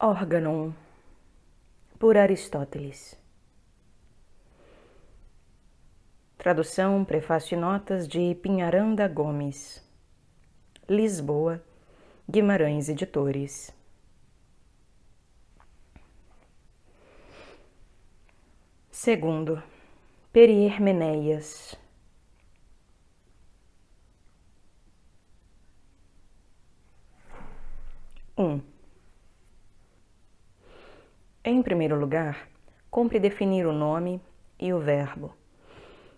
Organon, por Aristóteles. Tradução, prefácio e notas de Pinharanda Gomes. Lisboa, Guimarães Editores. Segundo, Periermeneias. Em primeiro lugar, cumpre definir o nome e o verbo.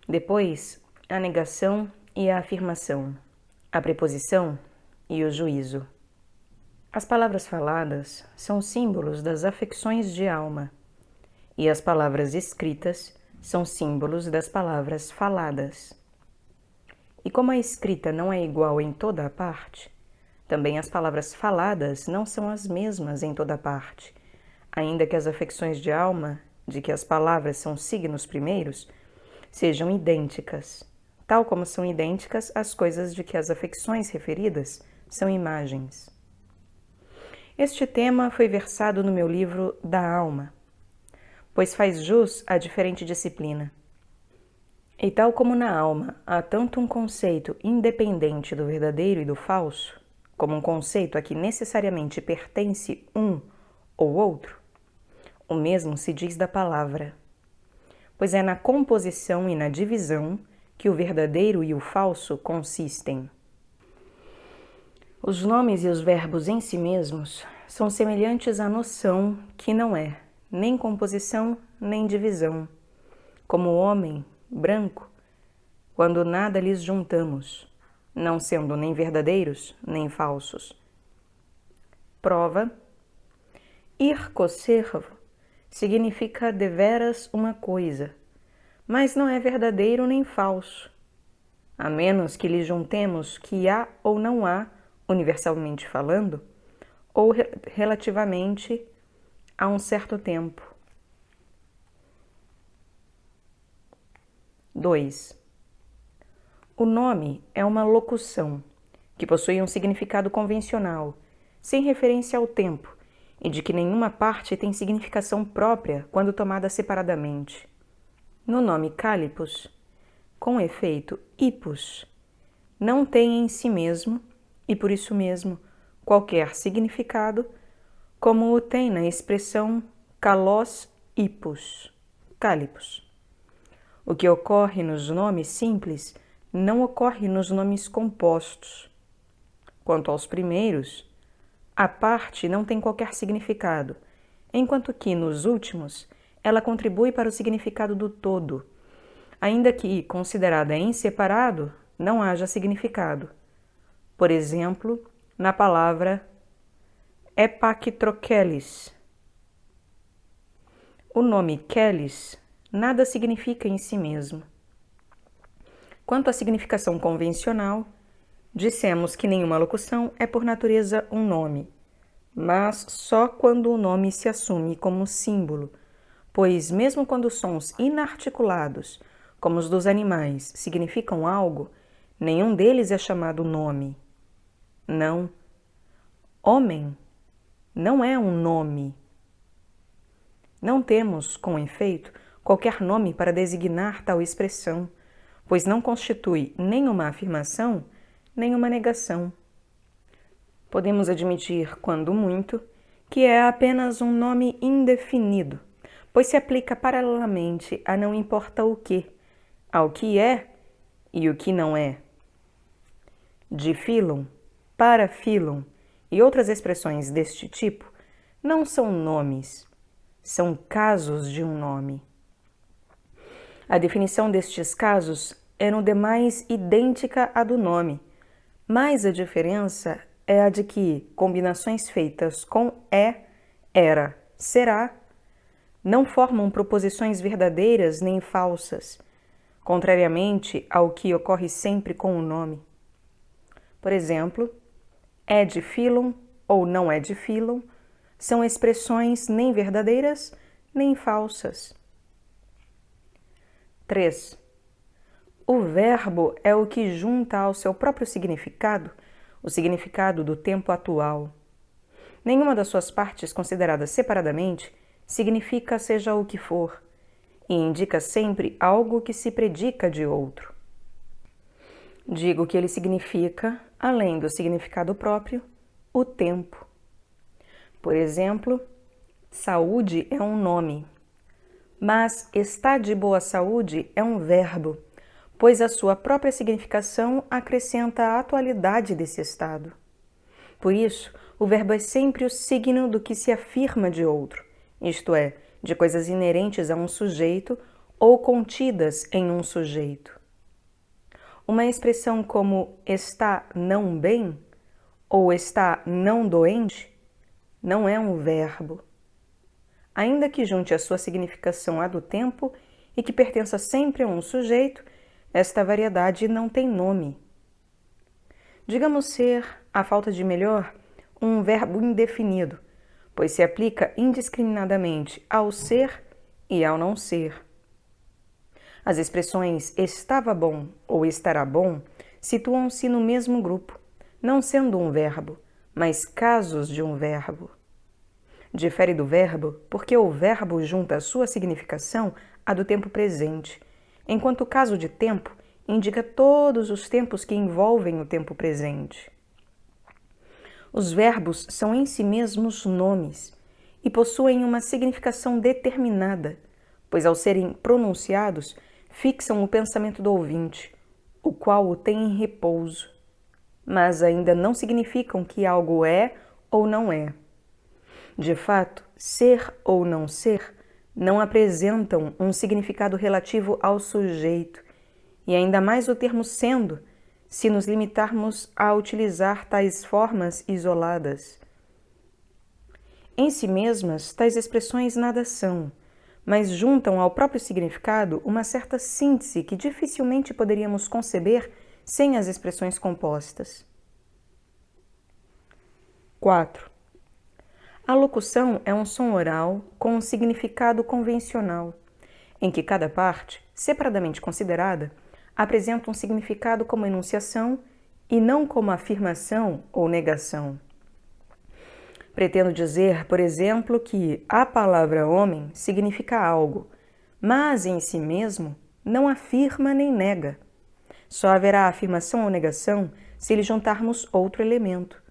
Depois, a negação e a afirmação, a preposição e o juízo. As palavras faladas são símbolos das afecções de alma, e as palavras escritas são símbolos das palavras faladas. E como a escrita não é igual em toda a parte, também as palavras faladas não são as mesmas em toda a parte, ainda que as afecções de alma, de que as palavras são signos primeiros, sejam idênticas, tal como são idênticas as coisas de que as afecções referidas são imagens. Este tema foi versado no meu livro Da Alma, pois faz jus à diferente disciplina. E tal como na alma há tanto um conceito independente do verdadeiro e do falso, como um conceito a que necessariamente pertence um ou outro, o mesmo se diz da palavra, pois é na composição e na divisão que o verdadeiro e o falso consistem. Os nomes e os verbos em si mesmos são semelhantes à noção que não é nem composição nem divisão, como o homem, branco, quando nada lhes juntamos, não sendo nem verdadeiros nem falsos. Prova: ir cocervo significa deveras uma coisa, mas não é verdadeiro nem falso, a menos que lhe juntemos que há ou não há, universalmente falando, ou relativamente a um certo tempo. 2. O nome é uma locução, que possui um significado convencional, sem referência ao tempo, e de que nenhuma parte tem significação própria quando tomada separadamente. No nome Cálipos, com efeito, hipos, não tem em si mesmo, e por isso mesmo, qualquer significado, como o tem na expressão kalos hipos, Cálipos. O que ocorre nos nomes simples não ocorre nos nomes compostos. Quanto aos primeiros, a parte não tem qualquer significado, enquanto que, nos últimos, ela contribui para o significado do todo, ainda que, considerada em separado, não haja significado. Por exemplo, na palavra epactrokelis. O nome kelis nada significa em si mesmo. Quanto à significação convencional, dissemos que nenhuma locução é por natureza um nome, mas só quando o nome se assume como símbolo, pois mesmo quando sons inarticulados, como os dos animais, significam algo, nenhum deles é chamado nome. Não. Homem não é um nome. Não temos, com efeito, qualquer nome para designar tal expressão, pois não constitui nem uma afirmação, nem uma negação. Podemos admitir, quando muito, que é apenas um nome indefinido, pois se aplica paralelamente a não importa o que, ao que é e o que não é. Difilum, parafilum e outras expressões deste tipo não são nomes, são casos de um nome. A definição destes casos é no demais idêntica à do nome, mas a diferença é a de que combinações feitas com era, será, não formam proposições verdadeiras nem falsas, contrariamente ao que ocorre sempre com o nome. Por exemplo, é de filum ou não é de filum são expressões nem verdadeiras nem falsas. 3. O verbo é o que junta ao seu próprio significado o significado do tempo atual. Nenhuma das suas partes consideradas separadamente significa seja o que for, e indica sempre algo que se predica de outro. Digo que ele significa, além do significado próprio, o tempo. Por exemplo, saúde é um nome, mas estar de boa saúde é um verbo, pois a sua própria significação acrescenta a atualidade desse estado. Por isso, o verbo é sempre o signo do que se afirma de outro, isto é, de coisas inerentes a um sujeito ou contidas em um sujeito. Uma expressão como está não bem ou está não doente não é um verbo. Ainda que junte a sua significação à do tempo e que pertença sempre a um sujeito, esta variedade não tem nome. Digamos ser, à falta de melhor, um verbo indefinido, pois se aplica indiscriminadamente ao ser e ao não ser. As expressões estava bom ou estará bom situam-se no mesmo grupo, não sendo um verbo, mas casos de um verbo. Difere do verbo porque o verbo junta a sua significação à do tempo presente, enquanto o caso de tempo indica todos os tempos que envolvem o tempo presente. Os verbos são em si mesmos nomes e possuem uma significação determinada, pois ao serem pronunciados, fixam o pensamento do ouvinte, o qual o tem em repouso, mas ainda não significam que algo é ou não é. De fato, ser ou não ser não apresentam um significado relativo ao sujeito, e ainda mais o termo sendo, se nos limitarmos a utilizar tais formas isoladas. Em si mesmas, tais expressões nada são, mas juntam ao próprio significado uma certa síntese que dificilmente poderíamos conceber sem as expressões compostas. 4. A locução é um som oral com um significado convencional, em que cada parte, separadamente considerada, apresenta um significado como enunciação e não como afirmação ou negação. Pretendo dizer, por exemplo, que a palavra homem significa algo, mas em si mesmo não afirma nem nega. Só haverá afirmação ou negação se lhe juntarmos outro elemento.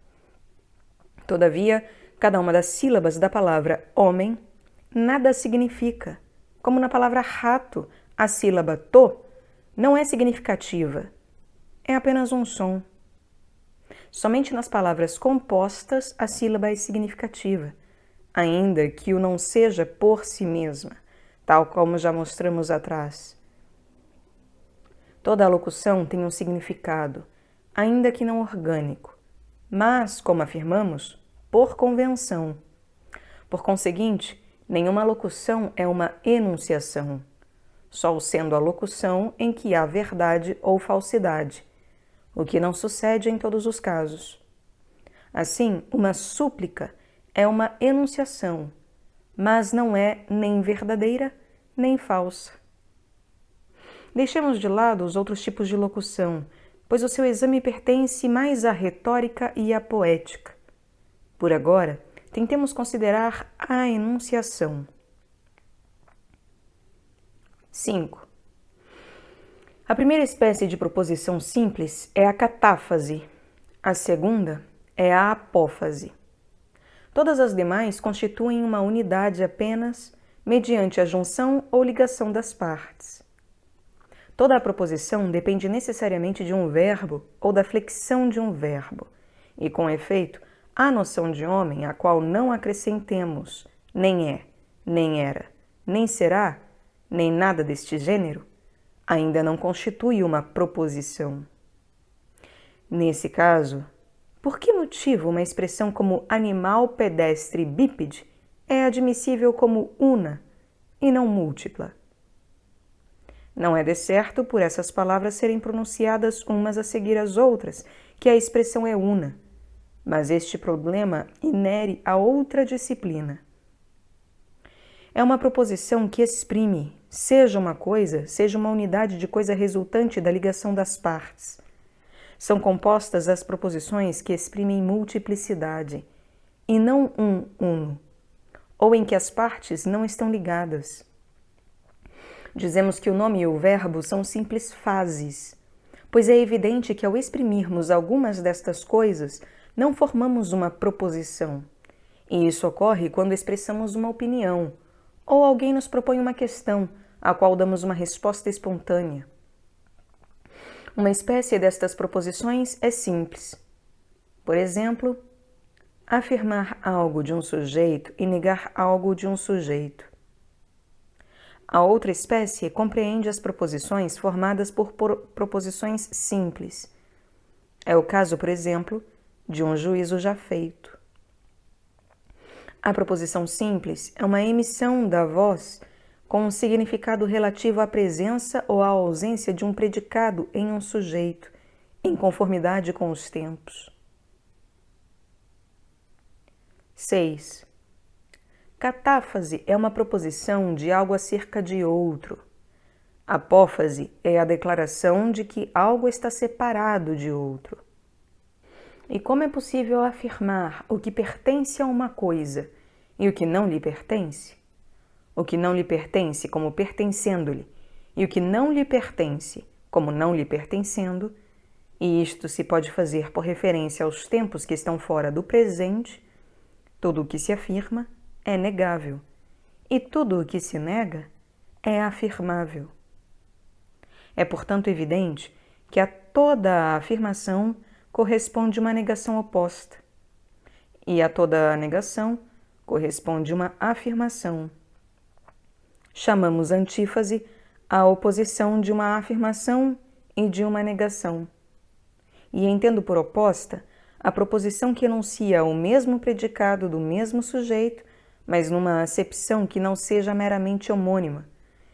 Todavia, cada uma das sílabas da palavra homem nada significa, como na palavra rato, a sílaba to não é significativa, é apenas um som. Somente nas palavras compostas a sílaba é significativa, ainda que o não seja por si mesma, tal como já mostramos atrás. Toda a locução tem um significado, ainda que não orgânico, mas, como afirmamos, por convenção. Por conseguinte, nenhuma locução é uma enunciação, só sendo a locução em que há verdade ou falsidade, o que não sucede em todos os casos. Assim, uma súplica é uma enunciação, mas não é nem verdadeira nem falsa. Deixemos de lado os outros tipos de locução, pois o seu exame pertence mais à retórica e à poética. Por agora, tentemos considerar a enunciação. 5. A primeira espécie de proposição simples é a catáfase, a segunda é a apófase. Todas as demais constituem uma unidade apenas mediante a junção ou ligação das partes. Toda a proposição depende necessariamente de um verbo ou da flexão de um verbo, e com efeito, a noção de homem a qual não acrescentemos nem é, nem era, nem será, nem nada deste gênero, ainda não constitui uma proposição. Nesse caso, por que motivo uma expressão como animal pedestre bípede é admissível como una e não múltipla? Não é de certo por essas palavras serem pronunciadas umas a seguir as outras que a expressão é una, mas este problema inere a outra disciplina. É uma proposição que exprime, seja uma coisa, seja uma unidade de coisa resultante da ligação das partes. São compostas as proposições que exprimem multiplicidade, e não um uno, ou em que as partes não estão ligadas. Dizemos que o nome e o verbo são simples fases, pois é evidente que ao exprimirmos algumas destas coisas, não formamos uma proposição. E isso ocorre quando expressamos uma opinião, ou alguém nos propõe uma questão, a qual damos uma resposta espontânea. Uma espécie destas proposições é simples. Por exemplo, afirmar algo de um sujeito e negar algo de um sujeito. A outra espécie compreende as proposições formadas por proposições simples. É o caso, por exemplo, de um juízo já feito. A proposição simples é uma emissão da voz com um significado relativo à presença ou à ausência de um predicado em um sujeito, em conformidade com os tempos. 6. Catáfase é uma proposição de algo acerca de outro. Apófase é a declaração de que algo está separado de outro. E como é possível afirmar o que pertence a uma coisa e o que não lhe pertence? O que não lhe pertence como pertencendo-lhe e o que não lhe pertence como não lhe pertencendo, e isto se pode fazer por referência aos tempos que estão fora do presente. Tudo o que se afirma é negável, e tudo o que se nega é afirmável. É, portanto, evidente que a toda a afirmação corresponde uma negação oposta, e a toda a negação corresponde uma afirmação. Chamamos antífase a oposição de uma afirmação e de uma negação. E entendo por oposta a proposição que enuncia o mesmo predicado do mesmo sujeito, mas numa acepção que não seja meramente homônima,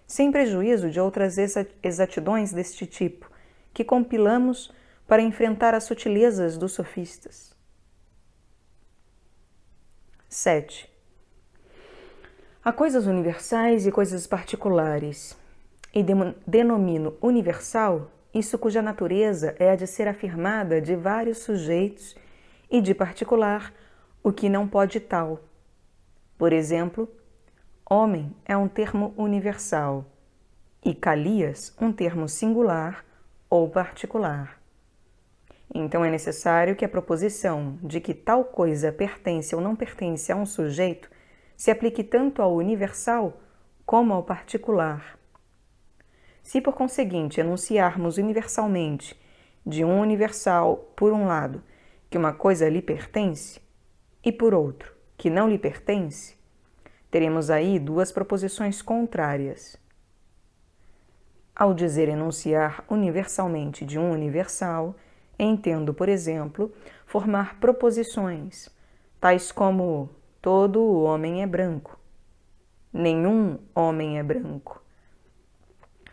sem prejuízo de outras exatidões deste tipo, que compilamos para enfrentar as sutilezas dos sofistas. 7. Há coisas universais e coisas particulares, e denomino universal isso cuja natureza é a de ser afirmada de vários sujeitos, e de particular o que não pode tal. Por exemplo, homem é um termo universal e Calias um termo singular ou particular. Então é necessário que a proposição de que tal coisa pertence ou não pertence a um sujeito se aplique tanto ao universal como ao particular. Se, por conseguinte, enunciarmos universalmente de um universal, por um lado, que uma coisa lhe pertence, e por outro, que não lhe pertence, teremos aí duas proposições contrárias. Ao dizer enunciar universalmente de um universal, entendo, por exemplo, formar proposições, tais como todo homem é branco, nenhum homem é branco.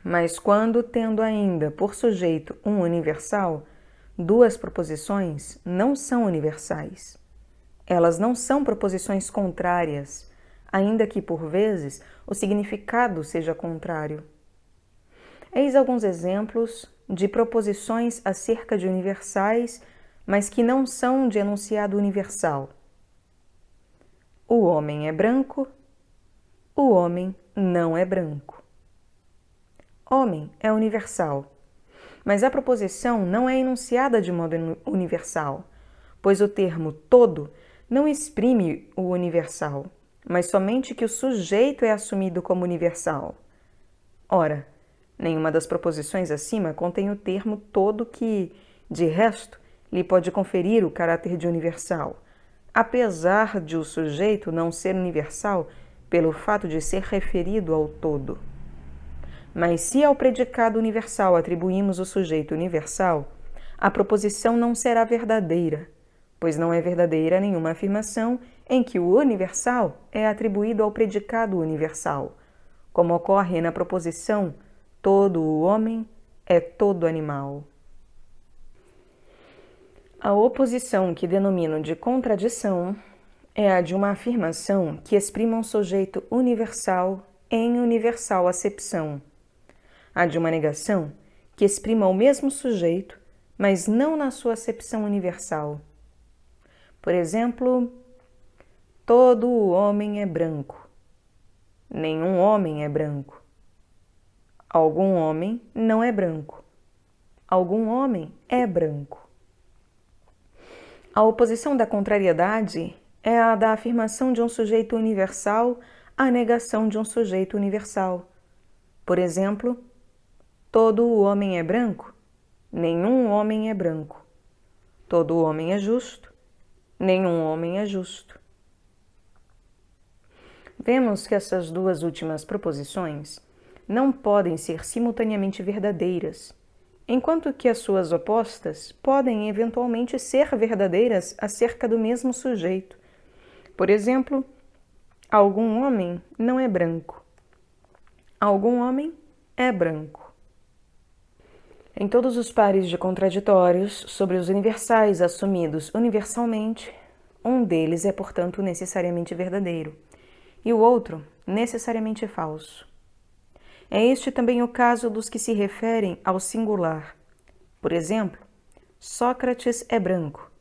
Mas quando, tendo ainda por sujeito um universal, duas proposições não são universais. Elas não são proposições contrárias, ainda que, por vezes, o significado seja contrário. Eis alguns exemplos de proposições acerca de universais, mas que não são de enunciado universal. O homem é branco, o homem não é branco. Homem é universal, mas a proposição não é enunciada de modo universal, pois o termo todo não exprime o universal, mas somente que o sujeito é assumido como universal. Ora, nenhuma das proposições acima contém o termo todo que, de resto, lhe pode conferir o caráter de universal, apesar de o sujeito não ser universal pelo fato de ser referido ao todo. Mas se ao predicado universal atribuímos o sujeito universal, a proposição não será verdadeira, pois não é verdadeira nenhuma afirmação em que o universal é atribuído ao predicado universal, como ocorre na proposição todo o homem é todo animal. A oposição que denomino de contradição é a de uma afirmação que exprima um sujeito universal em universal acepção, a de uma negação que exprima o mesmo sujeito, mas não na sua acepção universal. Por exemplo, Todo o homem é branco. Nenhum homem é branco. Algum homem não é branco. Algum homem é branco. A oposição da contrariedade é a da afirmação de um sujeito universal à negação de um sujeito universal. Por exemplo, todo o homem é branco, nenhum homem é branco. Todo homem é justo, nenhum homem é justo. Vemos que essas duas últimas proposições não podem ser simultaneamente verdadeiras, enquanto que as suas opostas podem eventualmente ser verdadeiras acerca do mesmo sujeito. Por exemplo, algum homem não é branco. Algum homem é branco. Em todos os pares de contraditórios sobre os universais assumidos universalmente, um deles é, portanto, necessariamente verdadeiro, e o outro necessariamente falso. É este também o caso dos que se referem ao singular. Por exemplo, Sócrates é branco.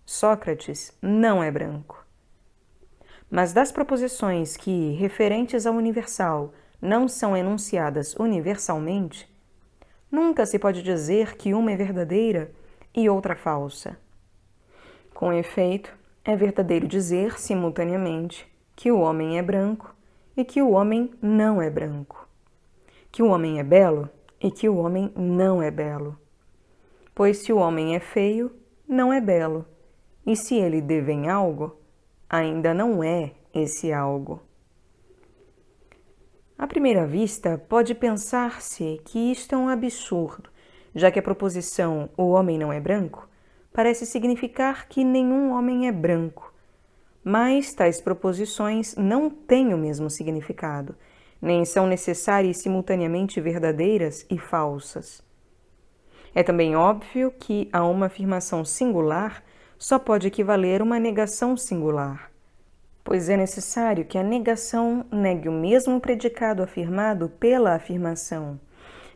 Sócrates não é branco. Mas das proposições que, referentes ao universal, não são enunciadas universalmente, nunca se pode dizer que uma é verdadeira e outra falsa. Com efeito, é verdadeiro dizer, simultaneamente, que o homem é branco e que o homem não é branco. Que o homem é belo e que o homem não é belo. Pois se o homem é feio, não é belo, e se ele devém algo, ainda não é esse algo. À primeira vista, pode pensar-se que isto é um absurdo, já que a proposição "o homem não é branco" parece significar que nenhum homem é branco. Mas tais proposições não têm o mesmo significado, nem são necessárias simultaneamente verdadeiras e falsas. É também óbvio que a uma afirmação singular só pode equivaler uma negação singular, pois é necessário que a negação negue o mesmo predicado afirmado pela afirmação,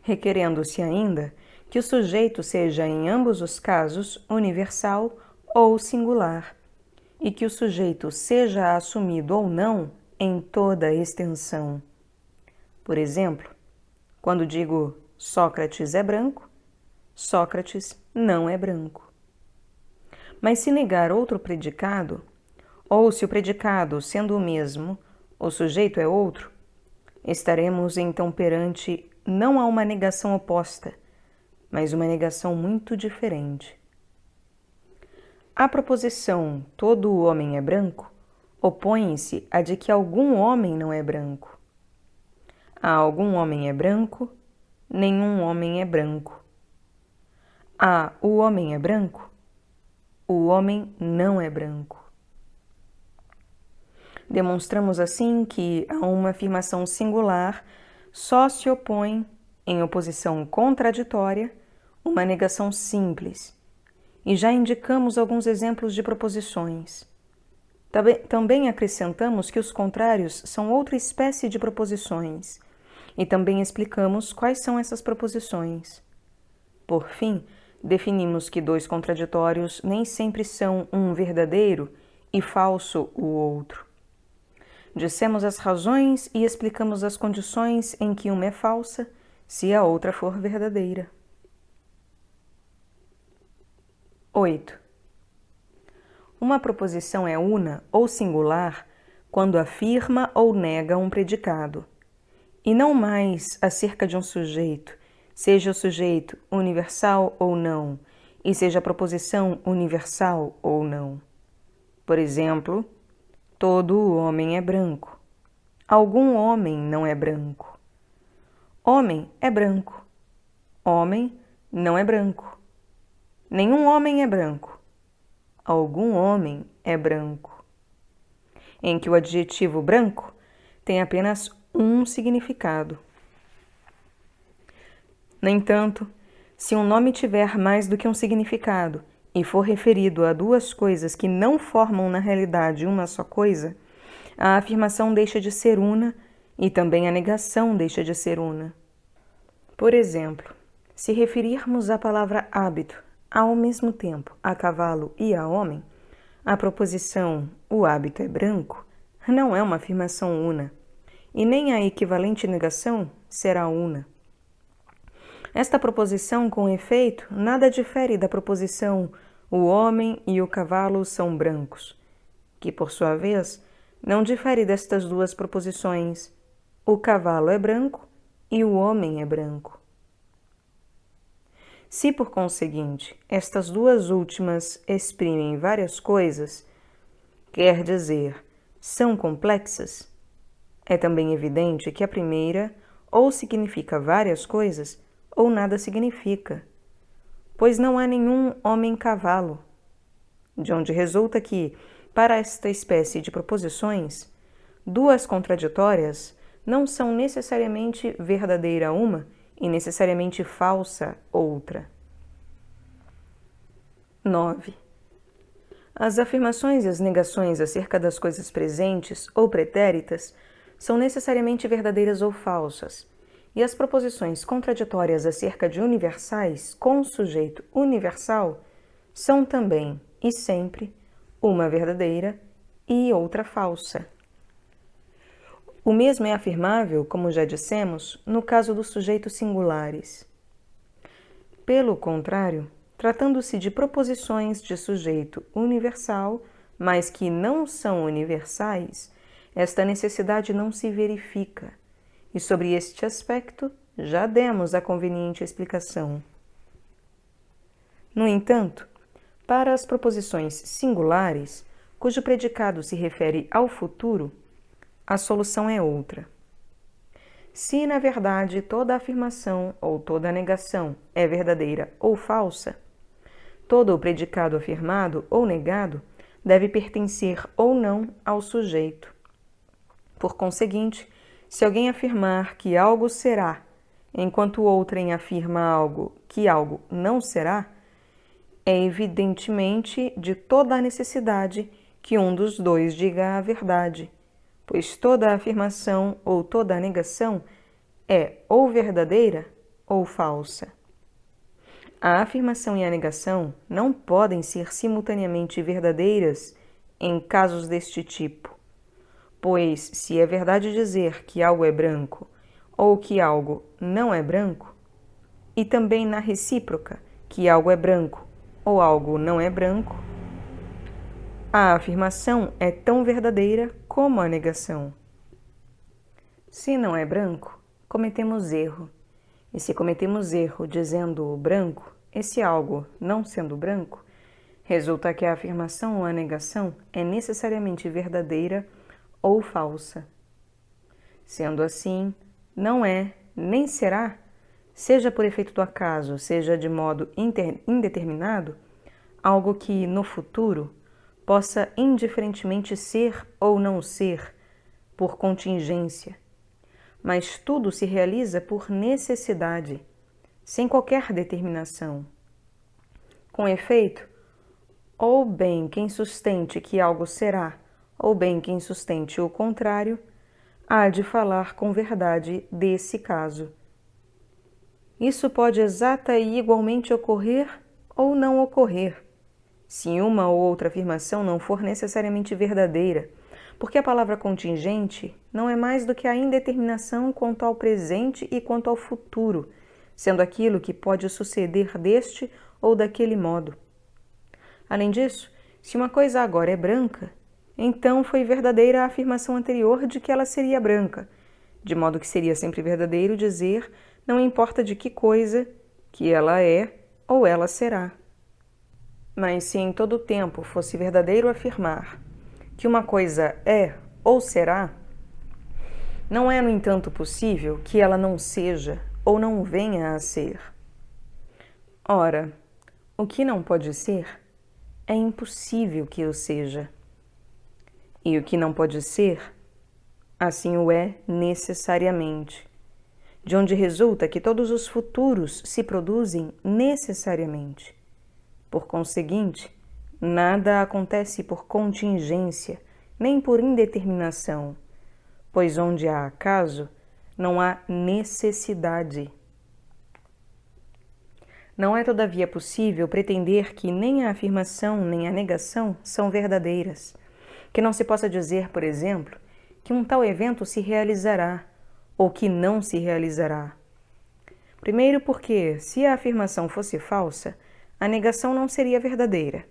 requerendo-se ainda que o sujeito seja em ambos os casos universal ou singular, e que o sujeito seja assumido ou não em toda a extensão. Por exemplo, quando digo Sócrates é branco, Sócrates não é branco. Mas se negar outro predicado, ou se o predicado, sendo o mesmo, o sujeito é outro, estaremos então perante não a uma negação oposta, mas uma negação muito diferente. A proposição todo o homem é branco opõe-se à de que algum homem não é branco. Há algum homem é branco, nenhum homem é branco. Há o homem é branco, o homem não é branco. Demonstramos assim que a uma afirmação singular só se opõe, em oposição contraditória, uma negação simples, e já indicamos alguns exemplos de proposições. Também acrescentamos que os contrários são outra espécie de proposições, e também explicamos quais são essas proposições. Por fim, definimos que dois contraditórios nem sempre são um verdadeiro e falso o outro. Dissemos as razões e explicamos as condições em que uma é falsa se a outra for verdadeira. 8. Uma proposição é una ou singular quando afirma ou nega um predicado, e não mais acerca de um sujeito, seja o sujeito universal ou não, e seja a proposição universal ou não. Por exemplo, todo o homem é branco. Algum homem não é branco. Homem é branco. Homem não é branco. Nenhum homem é branco. Algum homem é branco. Em que o adjetivo branco tem apenas um significado. No entanto, se um nome tiver mais do que um significado e for referido a duas coisas que não formam na realidade uma só coisa, a afirmação deixa de ser una e também a negação deixa de ser una. Por exemplo, se referirmos a palavra hábito ao mesmo tempo a cavalo e a homem, A proposição "o hábito é branco" não é uma afirmação una, e nem a equivalente negação será una. Esta proposição, com efeito, nada difere da proposição "o homem e o cavalo são brancos", que, por sua vez, não difere destas duas proposições "o cavalo é branco" e "o homem é branco". Se, por conseguinte, estas duas últimas exprimem várias coisas, quer dizer, são complexas, é também evidente que a primeira ou significa várias coisas ou nada significa, pois não há nenhum homem-cavalo, de onde resulta que, para esta espécie de proposições, duas contraditórias não são necessariamente verdadeira uma e necessariamente falsa outra. 9. As afirmações e as negações acerca das coisas presentes ou pretéritas são necessariamente verdadeiras ou falsas, e as proposições contraditórias acerca de universais com sujeito universal são também, e sempre, uma verdadeira e outra falsa. O mesmo é afirmável, como já dissemos, no caso dos sujeitos singulares. Pelo contrário, tratando-se de proposições de sujeito universal, mas que não são universais, esta necessidade não se verifica, e sobre este aspecto já demos a conveniente explicação. No entanto, para as proposições singulares, cujo predicado se refere ao futuro, a solução é outra. Se, na verdade, toda afirmação ou toda negação é verdadeira ou falsa, todo o predicado afirmado ou negado deve pertencer ou não ao sujeito. Por conseguinte, se alguém afirmar que algo será, enquanto outrem afirma algo que algo não será, é evidentemente de toda a necessidade que um dos dois diga a verdade, pois toda a afirmação ou toda a negação é ou verdadeira ou falsa. A afirmação e a negação não podem ser simultaneamente verdadeiras em casos deste tipo, pois se é verdade dizer que algo é branco ou que algo não é branco, e também na recíproca que algo é branco ou algo não é branco, a afirmação é tão verdadeira como a negação. Se não é branco, cometemos erro. E se cometemos erro dizendo branco, esse algo não sendo branco, resulta que a afirmação ou a negação é necessariamente verdadeira ou falsa. Sendo assim, não é, nem será, seja por efeito do acaso, seja de modo indeterminado, algo que, no futuro, possa indiferentemente ser ou não ser, por contingência, mas tudo se realiza por necessidade, sem qualquer determinação. Com efeito, ou bem quem sustente que algo será, ou bem quem sustente o contrário, há de falar com verdade desse caso. Isso pode exata e igualmente ocorrer ou não ocorrer, se uma ou outra afirmação não for necessariamente verdadeira, porque a palavra contingente não é mais do que a indeterminação quanto ao presente e quanto ao futuro, sendo aquilo que pode suceder deste ou daquele modo. Além disso, se uma coisa agora é branca, então foi verdadeira a afirmação anterior de que ela seria branca, de modo que seria sempre verdadeiro dizer, não importa de que coisa, que ela é ou ela será. Mas se em todo o tempo fosse verdadeiro afirmar que uma coisa é ou será, não é, no entanto, possível que ela não seja ou não venha a ser. Ora, o que não pode ser, é impossível que o seja. E o que não pode ser, assim o é necessariamente, de onde resulta que todos os futuros se produzem necessariamente. Por conseguinte, nada acontece por contingência, nem por indeterminação, pois onde há acaso, não há necessidade. Não é, todavia, possível pretender que nem a afirmação nem a negação são verdadeiras, que não se possa dizer, por exemplo, que um tal evento se realizará ou que não se realizará. Primeiro porque, se a afirmação fosse falsa, a negação não seria verdadeira,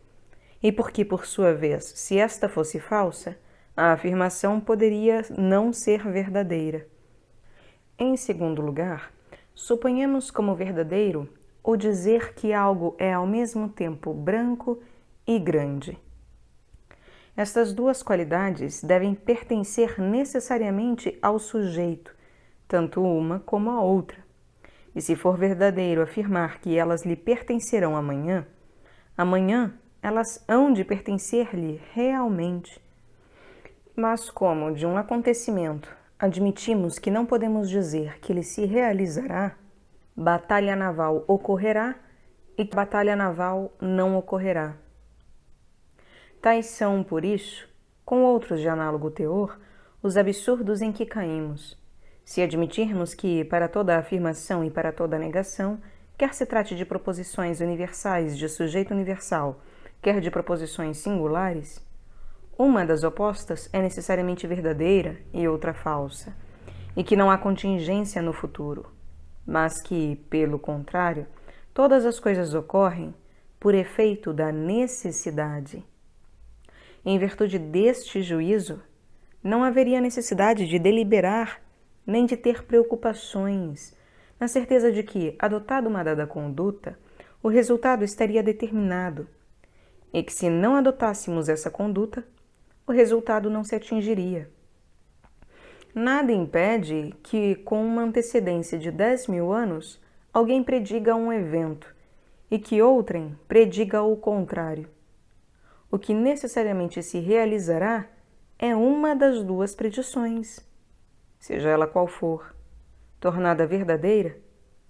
e porque, por sua vez, se esta fosse falsa, a afirmação poderia não ser verdadeira. Em segundo lugar, suponhamos como verdadeiro o dizer que algo é ao mesmo tempo branco e grande. Estas duas qualidades devem pertencer necessariamente ao sujeito, tanto uma como a outra. E se for verdadeiro afirmar que elas lhe pertencerão amanhã, amanhã elas hão de pertencer-lhe realmente. Mas como de um acontecimento admitimos que não podemos dizer que ele se realizará, batalha naval ocorrerá e batalha naval não ocorrerá. Tais são, por isso, com outros de análogo teor, os absurdos em que caímos, se admitirmos que, para toda afirmação e para toda negação, quer se trate de proposições universais de sujeito universal, quer de proposições singulares, uma das opostas é necessariamente verdadeira e outra falsa, e que não há contingência no futuro, mas que, pelo contrário, todas as coisas ocorrem por efeito da necessidade. Em virtude deste juízo, não haveria necessidade de deliberar nem de ter preocupações, na certeza de que, adotada uma dada conduta, o resultado estaria determinado, e que se não adotássemos essa conduta, o resultado não se atingiria. Nada impede que, com uma antecedência de 10.000 anos, alguém prediga um evento e que outrem prediga o contrário. O que necessariamente se realizará é uma das duas predições, seja ela qual for, tornada verdadeira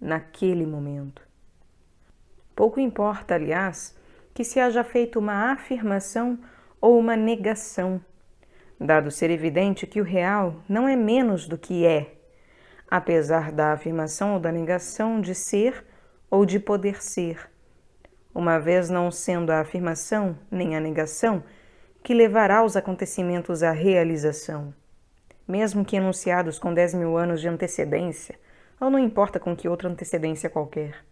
naquele momento. Pouco importa, aliás, que se haja feito uma afirmação ou uma negação, dado ser evidente que o real não é menos do que é, apesar da afirmação ou da negação de ser ou de poder ser, uma vez não sendo a afirmação nem a negação que levará os acontecimentos à realização, mesmo que enunciados com 10.000 anos de antecedência, ou não importa com que outra antecedência qualquer.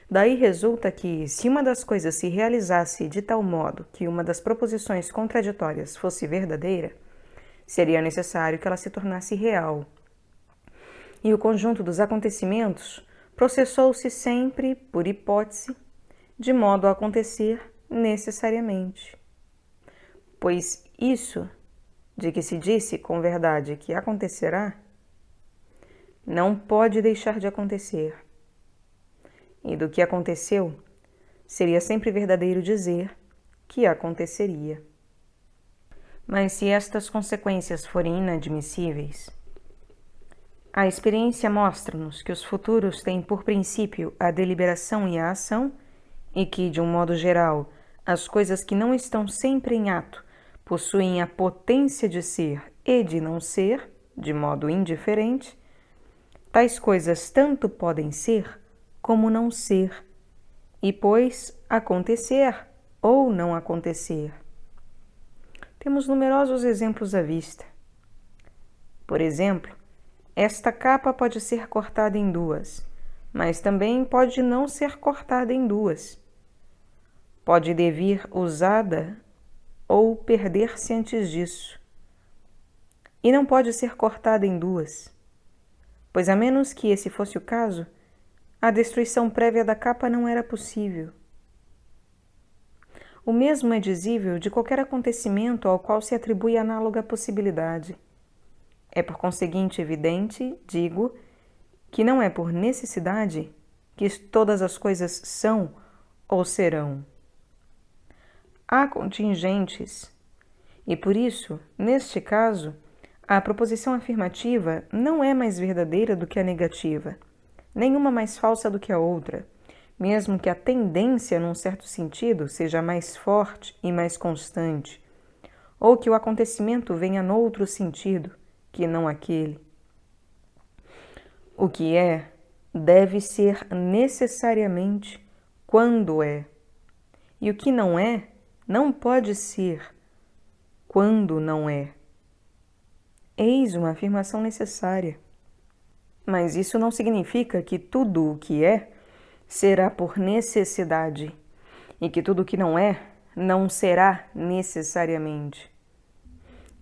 Daí resulta que, se uma das coisas se realizasse de tal modo que uma das proposições contraditórias fosse verdadeira, seria necessário que ela se tornasse real. E o conjunto dos acontecimentos processou-se sempre, por hipótese, de modo a acontecer necessariamente. Pois isso, de que se disse com verdade que acontecerá, não pode deixar de acontecer. E do que aconteceu, seria sempre verdadeiro dizer que aconteceria. Mas se estas consequências forem inadmissíveis, a experiência mostra-nos que os futuros têm por princípio a deliberação e a ação, e que, de um modo geral, as coisas que não estão sempre em ato possuem a potência de ser e de não ser, de modo indiferente. Tais coisas tanto podem ser como não ser, e, pois, acontecer ou não acontecer. Temos numerosos exemplos à vista. Por exemplo, esta capa pode ser cortada em duas, mas também pode não ser cortada em duas. Pode devir usada ou perder-se antes disso. E não pode ser cortada em duas, pois a menos que esse fosse o caso, a destruição prévia da capa não era possível. O mesmo é dizível de qualquer acontecimento ao qual se atribui análoga possibilidade. É por conseguinte evidente, digo, que não é por necessidade que todas as coisas são ou serão. Há contingentes, e por isso, neste caso, a proposição afirmativa não é mais verdadeira do que a negativa, nenhuma mais falsa do que a outra, mesmo que a tendência, num certo sentido, seja mais forte e mais constante, ou que o acontecimento venha noutro sentido, que não aquele. O que é, deve ser necessariamente quando é. E o que não é, não pode ser quando não é. Eis uma afirmação necessária. Mas isso não significa que tudo o que é será por necessidade e que tudo o que não é não será necessariamente.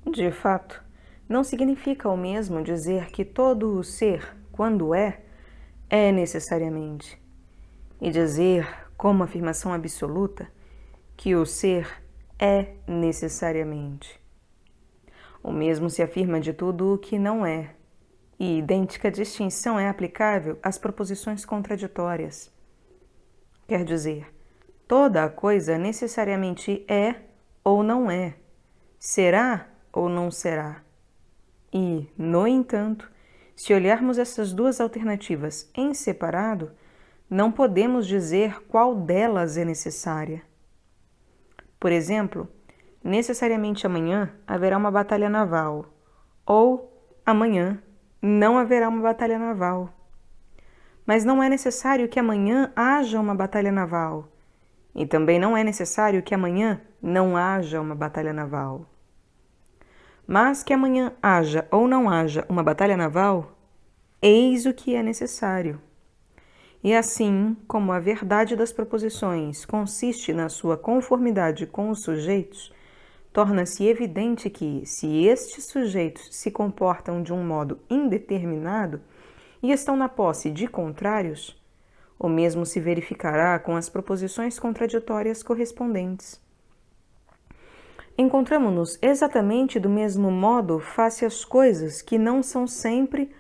De fato, não significa o mesmo dizer que todo o ser, quando é necessariamente, e dizer, como afirmação absoluta, que o ser é necessariamente. O mesmo se afirma de tudo o que não é, e idêntica distinção é aplicável às proposições contraditórias. Quer dizer, toda a coisa necessariamente é ou não é, será ou não será. E, no entanto, se olharmos essas duas alternativas em separado, não podemos dizer qual delas é necessária. Por exemplo, necessariamente amanhã haverá uma batalha naval, ou amanhã não haverá uma batalha naval. Mas não é necessário que amanhã haja uma batalha naval, e também não é necessário que amanhã não haja uma batalha naval. Mas que amanhã haja ou não haja uma batalha naval, eis o que é necessário. E assim como a verdade das proposições consiste na sua conformidade com os sujeitos, torna-se evidente que, se estes sujeitos se comportam de um modo indeterminado e estão na posse de contrários, o mesmo se verificará com as proposições contraditórias correspondentes. Encontramo-nos exatamente do mesmo modo face às coisas que não são sempre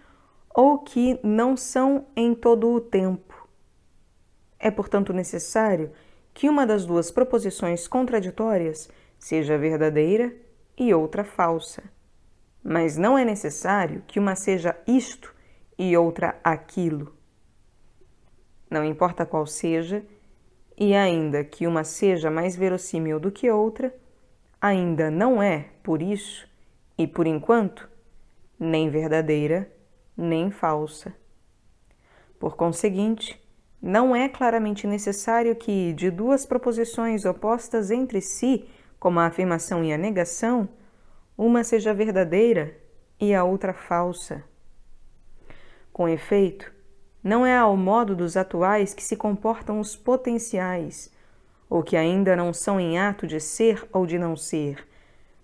ou que não são em todo o tempo. É, portanto, necessário que uma das duas proposições contraditórias seja verdadeira e outra falsa. Mas não é necessário que uma seja isto e outra aquilo. Não importa qual seja, e ainda que uma seja mais verossímil do que outra, ainda não é, por isso, e por enquanto, nem verdadeira, nem falsa. Por conseguinte, não é claramente necessário que, de duas proposições opostas entre si, como a afirmação e a negação, uma seja verdadeira e a outra falsa. Com efeito, não é ao modo dos atuais que se comportam os potenciais, ou que ainda não são em ato de ser ou de não ser,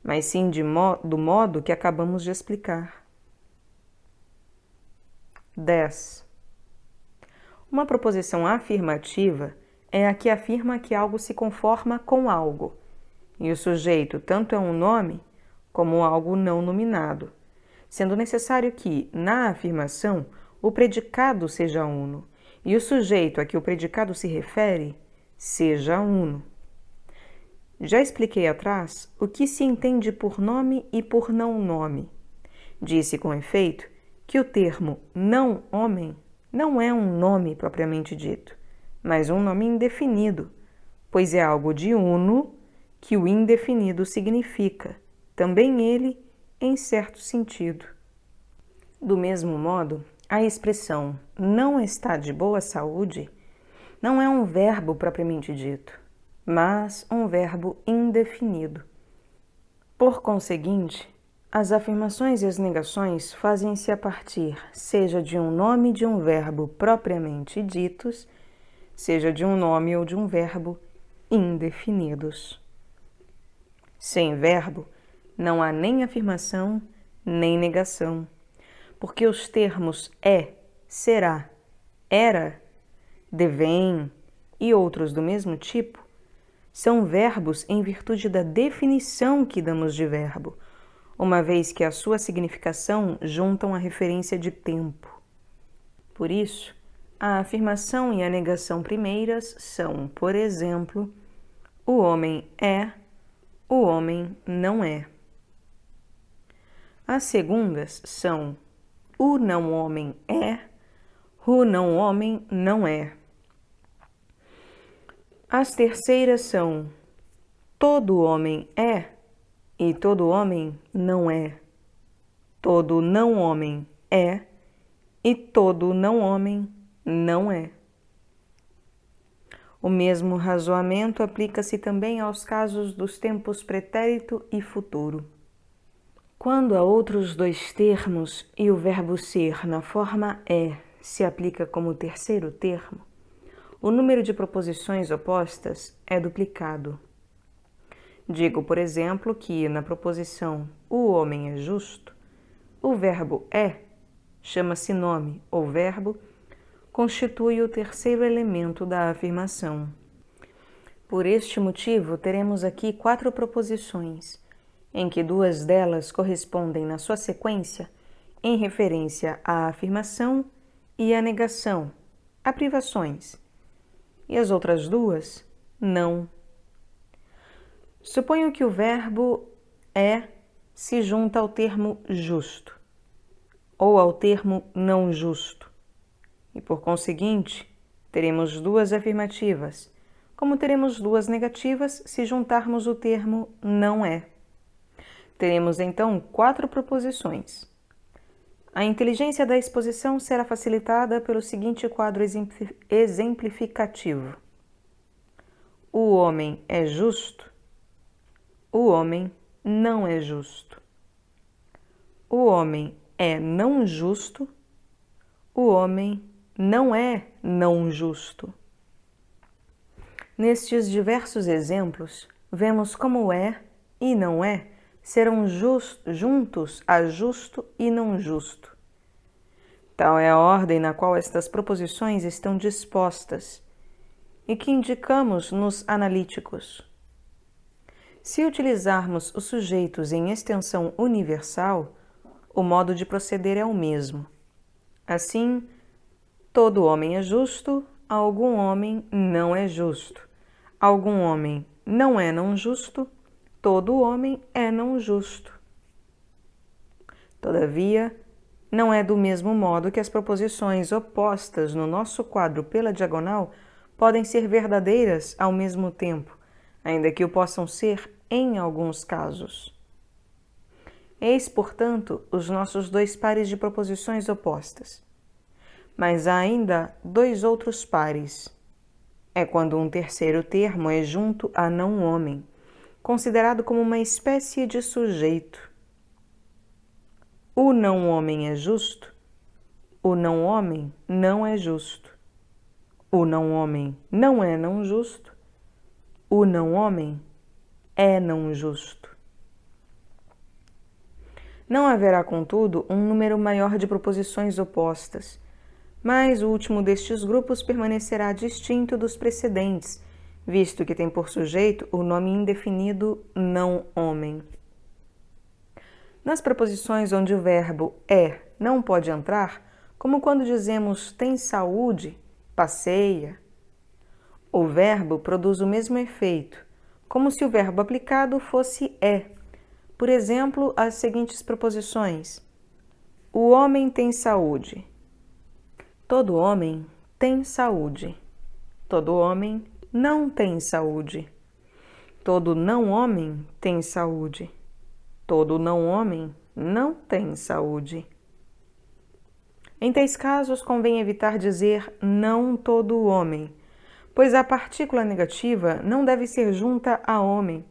mas sim do modo que acabamos de explicar. 10. Uma proposição afirmativa é a que afirma que algo se conforma com algo, e o sujeito tanto é um nome como algo não nominado, sendo necessário que, na afirmação, o predicado seja uno, e o sujeito a que o predicado se refere seja uno. Já expliquei atrás o que se entende por nome e por não nome. Disse, com efeito, que o termo não homem não é um nome propriamente dito, mas um nome indefinido, pois é algo de uno que o indefinido significa, também ele em certo sentido. Do mesmo modo, a expressão não está de boa saúde não é um verbo propriamente dito, mas um verbo indefinido. Por conseguinte, as afirmações e as negações fazem-se a partir, seja de um nome de um verbo propriamente ditos, seja de um nome ou de um verbo indefinidos. Sem verbo, não há nem afirmação, nem negação, porque os termos é, será, era, devém e outros do mesmo tipo são verbos em virtude da definição que damos de verbo, uma vez que a sua significação juntam a referência de tempo. Por isso, a afirmação e a negação primeiras são, por exemplo, o homem é, o homem não é. As segundas são o não homem é, o não homem não é. As terceiras são todo homem é e todo homem não é. Todo não homem é e todo não homem não é. O mesmo razoamento aplica-se também aos casos dos tempos pretérito e futuro. Quando a outros dois termos e o verbo ser na forma é se aplica como terceiro termo, o número de proposições opostas é duplicado. Digo, por exemplo, que na proposição o homem é justo, o verbo é, chama-se nome ou verbo, constitui o terceiro elemento da afirmação. Por este motivo, teremos aqui 4 proposições, em que 2 delas correspondem na sua sequência em referência à afirmação e à negação, a privações, e as outras 2, não. Suponho que o verbo é se junta ao termo justo ou ao termo não justo, e por conseguinte, teremos 2 afirmativas, como teremos 2 negativas se juntarmos o termo não é. Teremos então 4 proposições. A inteligência da exposição será facilitada pelo seguinte quadro exemplificativo. O homem é justo, o homem não é justo. O homem é não justo, o homem não é não justo. Nestes diversos exemplos, vemos como é e não é serão juntos a justo e não justo. Tal é a ordem na qual estas proposições estão dispostas e que indicamos nos analíticos. Se utilizarmos os sujeitos em extensão universal, o modo de proceder é o mesmo. Assim, todo homem é justo, algum homem não é justo. Algum homem não é não justo, todo homem é não justo. Todavia, não é do mesmo modo que as proposições opostas no nosso quadro pela diagonal podem ser verdadeiras ao mesmo tempo, ainda que o possam ser em alguns casos. Eis, portanto, os nossos 2 pares de proposições opostas. Mas há ainda 2 outros pares. É quando um terceiro termo é junto a não homem, considerado como uma espécie de sujeito. O não homem é justo, o não homem não é justo. O não homem não é não justo, o não homem é não justo. Não haverá, contudo, um número maior de proposições opostas, mas o último destes grupos permanecerá distinto dos precedentes, visto que tem por sujeito o nome indefinido não homem. Nas proposições onde o verbo é não pode entrar, como quando dizemos tem saúde, passeia, o verbo produz o mesmo efeito, como se o verbo aplicado fosse é. Por exemplo, as seguintes proposições: o homem tem saúde. Todo homem tem saúde. Todo homem não tem saúde. Todo não homem tem saúde. Todo não homem não tem saúde. Em tais casos, convém evitar dizer não todo homem, pois a partícula negativa não deve ser junta a homem,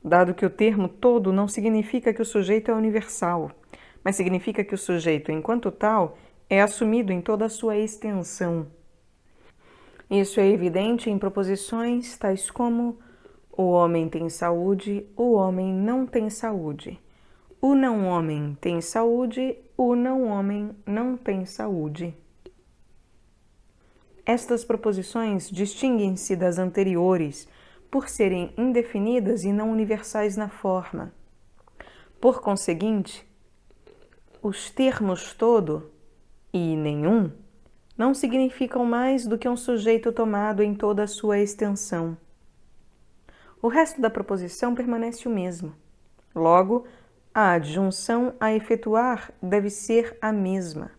dado que o termo todo não significa que o sujeito é universal, mas significa que o sujeito, enquanto tal, é assumido em toda a sua extensão. Isso é evidente em proposições tais como o homem tem saúde, o homem não tem saúde. O não homem tem saúde, o não homem não tem saúde. Estas proposições distinguem-se das anteriores por serem indefinidas e não universais na forma. Por conseguinte, os termos todo e nenhum não significam mais do que um sujeito tomado em toda a sua extensão. O resto da proposição permanece o mesmo. Logo, a adjunção a efetuar deve ser a mesma.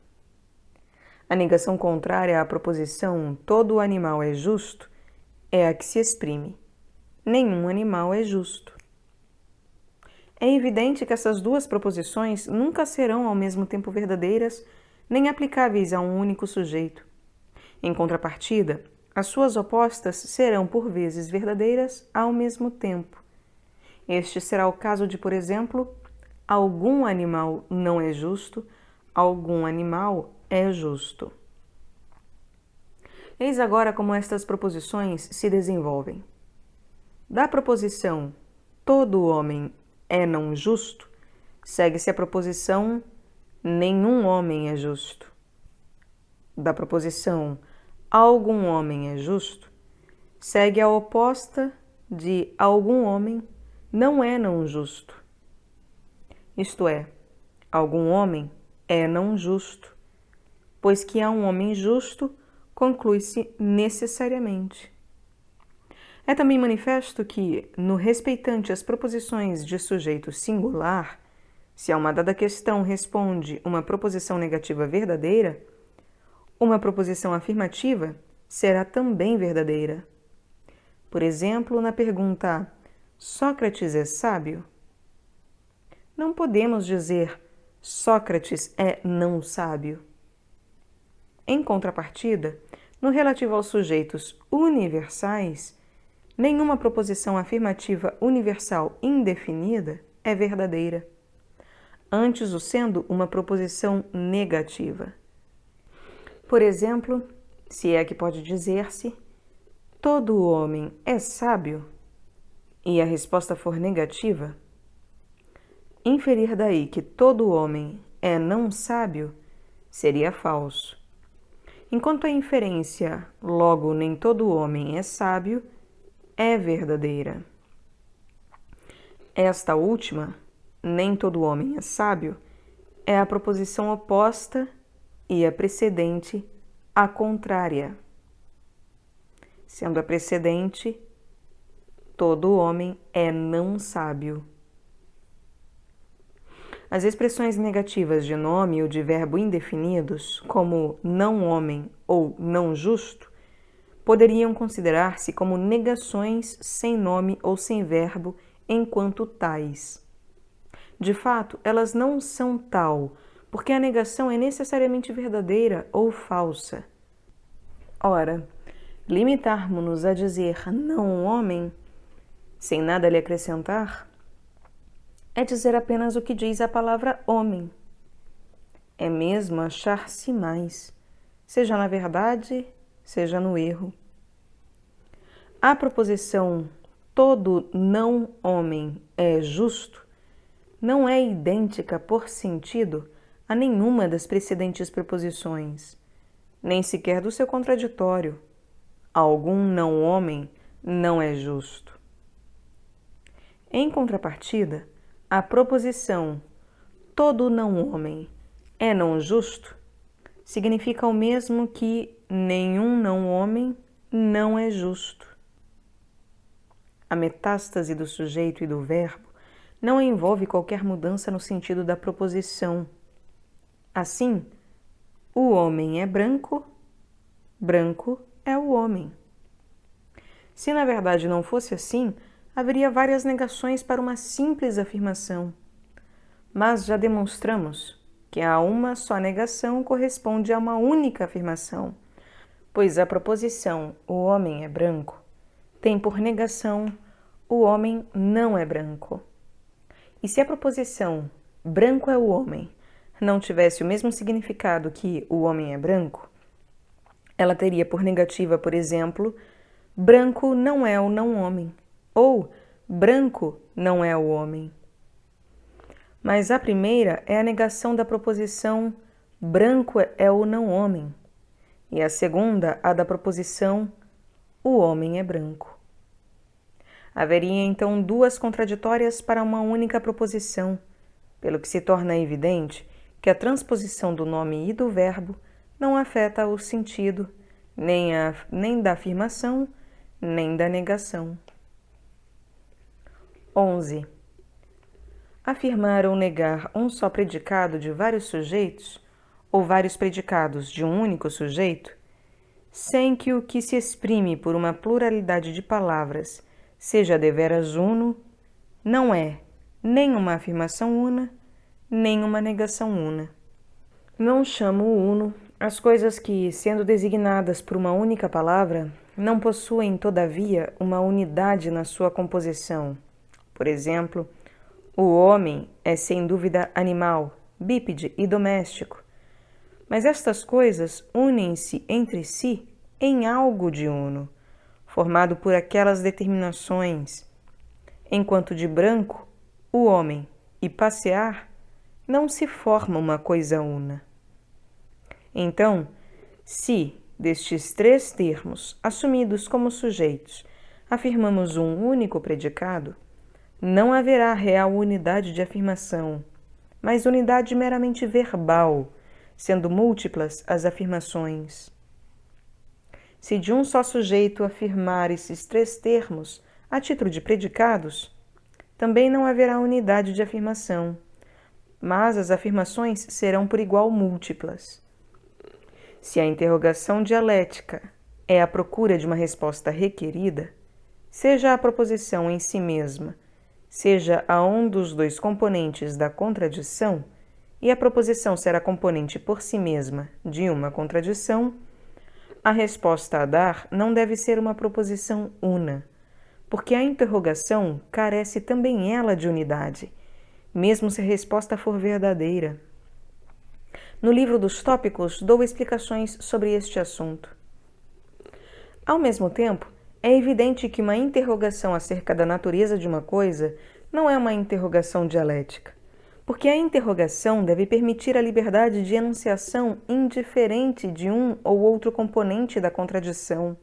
A negação contrária à proposição todo animal é justo é a que se exprime: nenhum animal é justo. É evidente que essas 2 proposições nunca serão ao mesmo tempo verdadeiras nem aplicáveis a um único sujeito, Em contrapartida, as suas opostas serão por vezes verdadeiras ao mesmo tempo. Este será o caso de, por exemplo, algum animal não é justo, algum animal é justo. Eis agora como estas proposições se desenvolvem. Da proposição todo homem é não justo, segue-se a proposição nenhum homem é justo. Da proposição algum homem é justo, segue a oposta de algum homem não é não justo. Isto é, algum homem é não justo, pois que há um homem justo conclui-se necessariamente. É também manifesto que, no respeitante às proposições de sujeito singular, se a uma dada questão responde uma proposição negativa verdadeira, uma proposição afirmativa será também verdadeira. Por exemplo, na pergunta Sócrates é sábio? Não podemos dizer Sócrates é não sábio. Em contrapartida, no relativo aos sujeitos universais, nenhuma proposição afirmativa universal indefinida é verdadeira, antes o sendo uma proposição negativa. Por exemplo, se é que pode dizer-se, todo homem é sábio, e a resposta for negativa, inferir daí que todo homem é não sábio seria falso. Enquanto a inferência, logo nem todo homem é sábio, é verdadeira. Esta última, nem todo homem é sábio, é a proposição oposta e a precedente à contrária. Sendo a precedente, todo homem é não sábio. As expressões negativas de nome ou de verbo indefinidos, como não homem ou não justo, poderiam considerar-se como negações sem nome ou sem verbo enquanto tais. De fato, elas não são tal, porque a negação é necessariamente verdadeira ou falsa. Ora, limitarmos-nos a dizer não homem, sem nada lhe acrescentar, é dizer apenas o que diz a palavra homem. É mesmo achar-se mais, seja na verdade, seja no erro. A proposição todo não homem é justo não é idêntica por sentido a nenhuma das precedentes preposições, nem sequer do seu contraditório. Algum não homem não é justo. Em contrapartida, a proposição todo não homem é não justo significa o mesmo que nenhum não homem não é justo. A metástase do sujeito e do verbo não envolve qualquer mudança no sentido da proposição. Assim, o homem é branco, branco é o homem. Se na verdade não fosse assim, haveria várias negações para uma simples afirmação. Mas já demonstramos que a uma só negação corresponde a uma única afirmação, pois a proposição o homem é branco tem por negação o homem não é branco. E se a proposição branco é o homem não tivesse o mesmo significado que o homem é branco, ela teria por negativa, por exemplo, branco não é o não homem, ou branco não é o homem. Mas a primeira é a negação da proposição branco é o não homem, e a segunda a da proposição o homem é branco. Haveria então duas contraditórias para uma única proposição, pelo que se torna evidente que a transposição do nome e do verbo não afeta o sentido nem da afirmação, nem da negação. 11. Afirmar ou negar um só predicado de vários sujeitos, ou vários predicados de um único sujeito, sem que o que se exprime por uma pluralidade de palavras seja deveras uno, não é nem uma afirmação una, nem uma negação una. Não chamo o uno As coisas que, sendo designadas por uma única palavra, não possuem, todavia, uma unidade na sua composição. Por exemplo, o homem é sem dúvida animal, bípede e doméstico. Mas estas coisas unem-se entre si em algo de uno, formado por aquelas determinações, enquanto de branco, o homem e passear não se forma uma coisa una. Então, se, destes três termos, assumidos como sujeitos, afirmamos um único predicado, não haverá real unidade de afirmação, mas unidade meramente verbal, sendo múltiplas as afirmações. Se de um só sujeito afirmar esses três termos a título de predicados, também não haverá unidade de afirmação, mas as afirmações serão por igual múltiplas. Se a interrogação dialética é a procura de uma resposta requerida, seja a proposição em si mesma, seja a um dos dois componentes da contradição, e a proposição será componente por si mesma de uma contradição, a resposta a dar não deve ser uma proposição una, porque a interrogação carece também ela de unidade, mesmo se a resposta for verdadeira. No livro dos tópicos dou explicações sobre este assunto. Ao mesmo tempo, é evidente que uma interrogação acerca da natureza de uma coisa não é uma interrogação dialética, porque a interrogação deve permitir a liberdade de enunciação indiferente de um ou outro componente da contradição.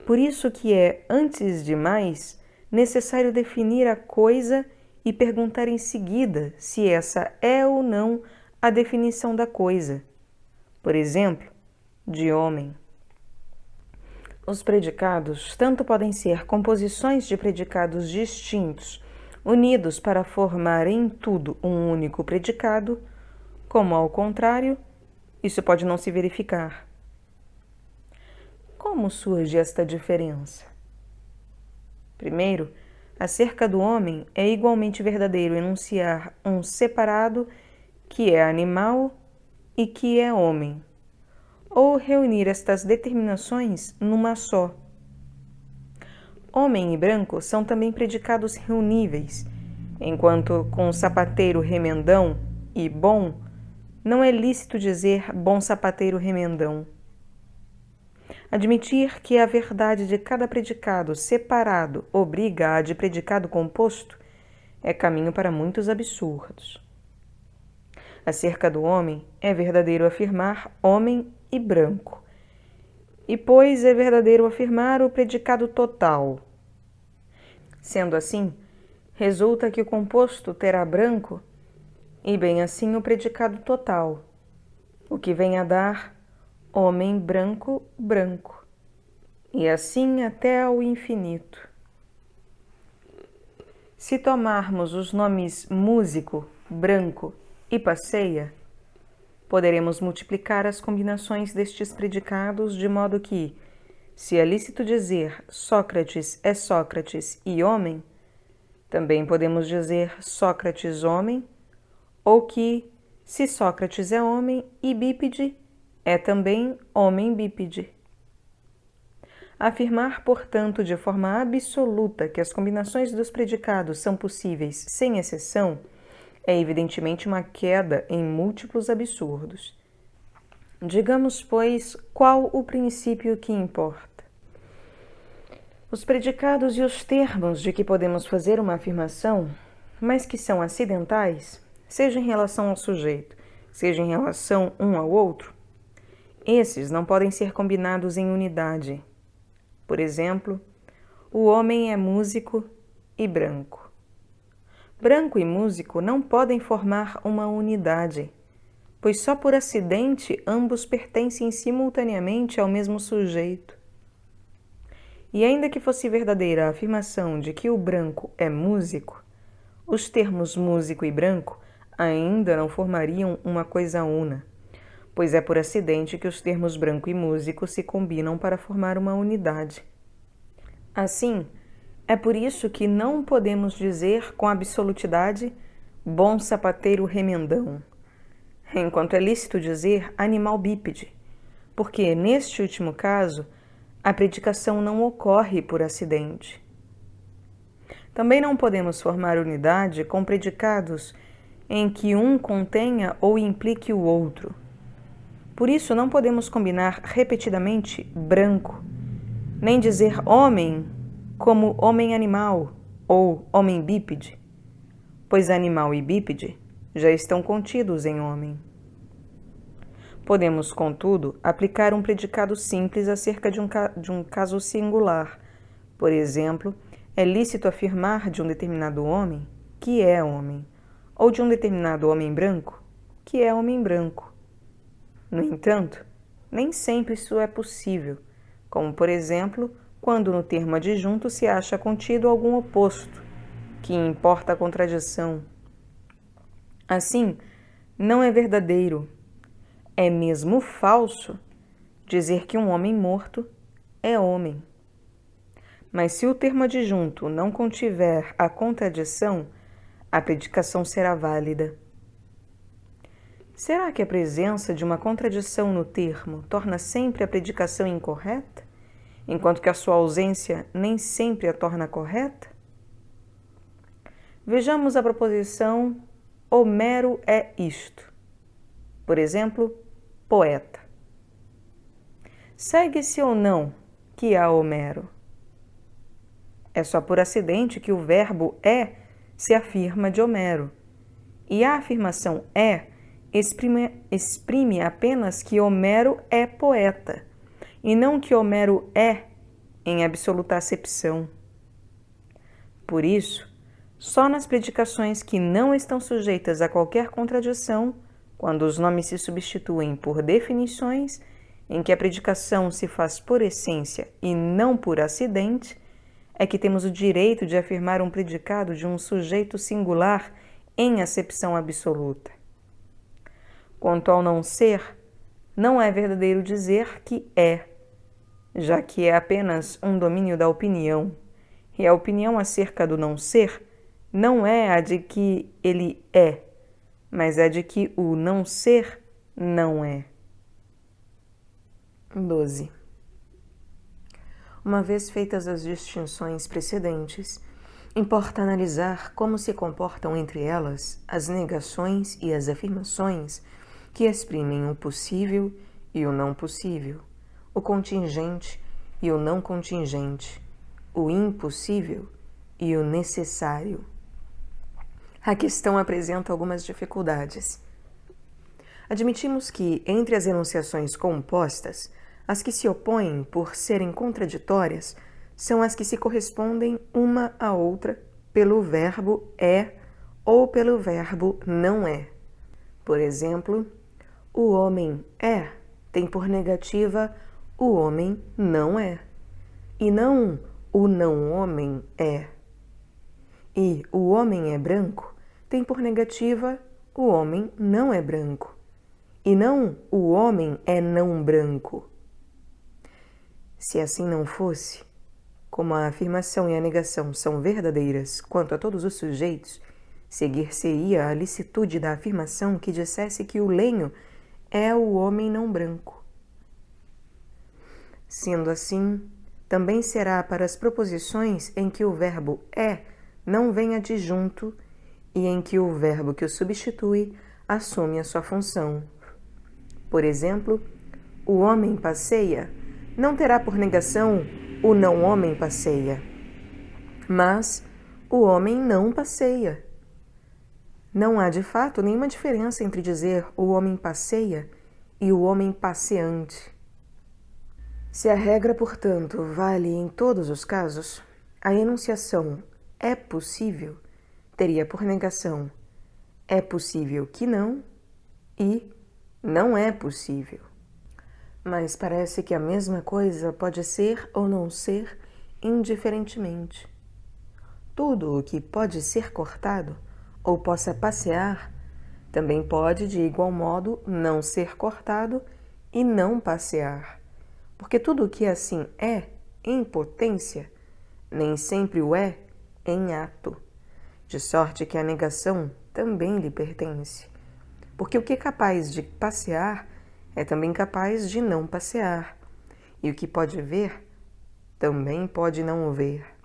Por isso que é, antes de mais, necessário definir a coisa e perguntar em seguida se essa é ou não a definição da coisa. Por exemplo, de homem. Os predicados tanto podem ser composições de predicados distintos, unidos para formar em tudo um único predicado, como, ao contrário, isso pode não se verificar. Como surge esta diferença? Primeiro, acerca do homem é igualmente verdadeiro enunciar um separado que é animal e que é homem, ou reunir estas determinações numa só. Homem e branco são também predicados reuníveis, enquanto com sapateiro remendão e bom, não é lícito dizer bom sapateiro remendão. Admitir que a verdade de cada predicado separado obriga a de predicado composto é caminho para muitos absurdos. Acerca do homem, é verdadeiro afirmar homem e branco, e pois é verdadeiro afirmar o predicado total. Sendo assim, resulta que o composto terá branco, e bem assim o predicado total, o que vem a dar homem branco, branco, e assim até ao infinito. Se tomarmos os nomes músico, branco e passeia, poderemos multiplicar as combinações destes predicados de modo que, se é lícito dizer Sócrates é Sócrates e homem, também podemos dizer Sócrates homem, ou que, se Sócrates é homem e bípede, é também homem bípede. Afirmar, portanto, de forma absoluta que as combinações dos predicados são possíveis sem exceção é evidentemente uma queda em múltiplos absurdos. Digamos, pois, qual o princípio que importa. Os predicados e os termos de que podemos fazer uma afirmação, mas que são acidentais, seja em relação ao sujeito, seja em relação um ao outro, esses não podem ser combinados em unidade. Por exemplo, o homem é músico e branco. Branco e músico não podem formar uma unidade, pois só por acidente ambos pertencem simultaneamente ao mesmo sujeito. E ainda que fosse verdadeira a afirmação de que o branco é músico, os termos músico e branco ainda não formariam uma coisa una, pois é por acidente que os termos branco e músico se combinam para formar uma unidade. Assim, é por isso que não podemos dizer com absolutidade bom sapateiro remendão. enquanto é lícito dizer animal bípede, porque, neste último caso, a predicação não ocorre por acidente. Também não podemos formar unidade com predicados em que um contenha ou implique o outro. Por isso, não podemos combinar repetidamente branco, nem dizer homem como homem-animal ou homem bípede, pois animal e bípede já estão contidos em homem. Podemos, contudo, aplicar um predicado simples acerca de um caso singular. Por exemplo, é lícito afirmar de um determinado homem que é homem, ou de um determinado homem branco que é homem branco. No entanto, nem sempre isso é possível, como, por exemplo, quando no termo adjunto se acha contido algum oposto, que importa a contradição. Assim, não é verdadeiro, é mesmo falso dizer que um homem morto é homem. Mas se o termo adjunto não contiver a contradição, a predicação será válida. Será que a presença de uma contradição no termo torna sempre a predicação incorreta, enquanto que a sua ausência nem sempre a torna correta? Vejamos a proposição Homero é isto. Por exemplo, poeta. Segue-se ou não que há Homero? É só por acidente que o verbo é se afirma de Homero. E a afirmação é exprime apenas que Homero é poeta, e não que Homero é em absoluta acepção. Por isso, só nas predicações que não estão sujeitas a qualquer contradição, quando os nomes se substituem por definições, em que a predicação se faz por essência e não por acidente, é que temos o direito de afirmar um predicado de um sujeito singular em acepção absoluta. Quanto ao não ser, não é verdadeiro dizer que é, já que é apenas um domínio da opinião, e a opinião acerca do não ser não é a de que ele é, mas é de que o não ser não é. 12. Uma vez feitas as distinções precedentes, importa analisar como se comportam entre elas as negações e as afirmações que exprimem o possível e o não possível, o contingente e o não contingente, o impossível e o necessário. A questão apresenta algumas dificuldades. Admitimos que, entre as enunciações compostas, as que se opõem por serem contraditórias são as que se correspondem uma à outra pelo verbo é ou pelo verbo não é. Por exemplo, o homem é tem por negativa o homem não é, e não o não homem é. E o homem é branco tem por negativa o homem não é branco, e não o homem é não branco. Se assim não fosse, como a afirmação e a negação são verdadeiras quanto a todos os sujeitos, seguir-se-ia a licitude da afirmação que dissesse que o lenho é o homem não branco. Sendo assim, também será para as proposições em que o verbo é não vem adjunto e em que o verbo que o substitui assume a sua função. Por exemplo, o homem passeia não terá por negação o não homem passeia, mas o homem não passeia. Não há de fato nenhuma diferença entre dizer o homem passeia e o homem passeante. Se a regra, portanto, vale em todos os casos, a enunciação é possível teria por negação é possível que não e não é possível. Mas parece que a mesma coisa pode ser ou não ser indiferentemente. Tudo o que pode ser cortado ou possa passear também pode, de igual modo, não ser cortado e não passear, porque tudo o que assim é em potência nem sempre o é em ato, de sorte que a negação também lhe pertence. porque o que é capaz de passear é também capaz de não passear, e o que pode ver também pode não ver.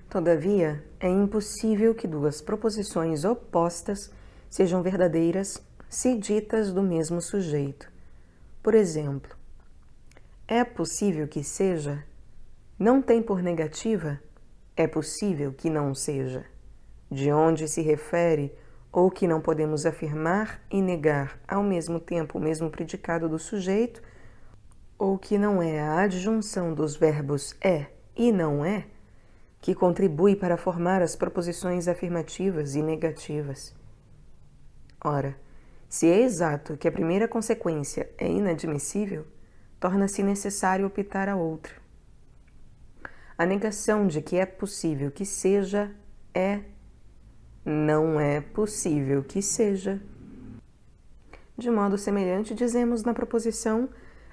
Todavia, é impossível que duas proposições opostas sejam verdadeiras se ditas do mesmo sujeito. Por exemplo, é possível que seja, não tem por negativa, é possível que não seja. De onde se refere ou que não podemos afirmar e negar ao mesmo tempo o mesmo predicado do sujeito, ou que não é a adjunção dos verbos é e não é, que contribui para formar as proposições afirmativas e negativas. Ora, se é exato que a primeira consequência é inadmissível, torna-se necessário optar a outra. A negação de que é possível que seja é não é possível que seja. De modo semelhante, dizemos na proposição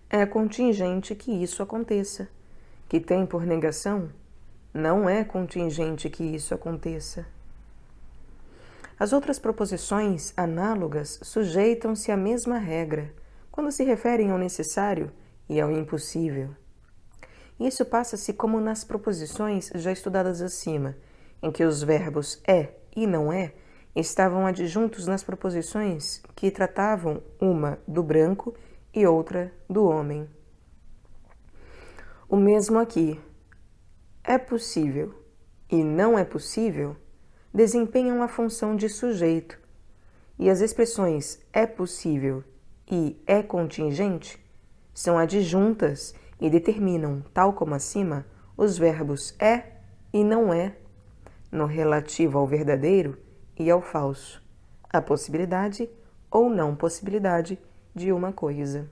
é contingente que isso aconteça, que tem por negação não é contingente que isso aconteça. As outras proposições análogas sujeitam-se à mesma regra, quando se referem ao necessário e ao impossível. Isso passa-se como nas proposições já estudadas acima, em que os verbos é e não é estavam adjuntos nas proposições que tratavam uma do branco e outra do homem. O mesmo aqui. É possível e não é possível desempenham a função de sujeito, e as expressões é possível e é contingente são adjuntas e determinam, tal como acima, os verbos é e não é, no relativo ao verdadeiro e ao falso, a possibilidade ou não possibilidade de uma coisa.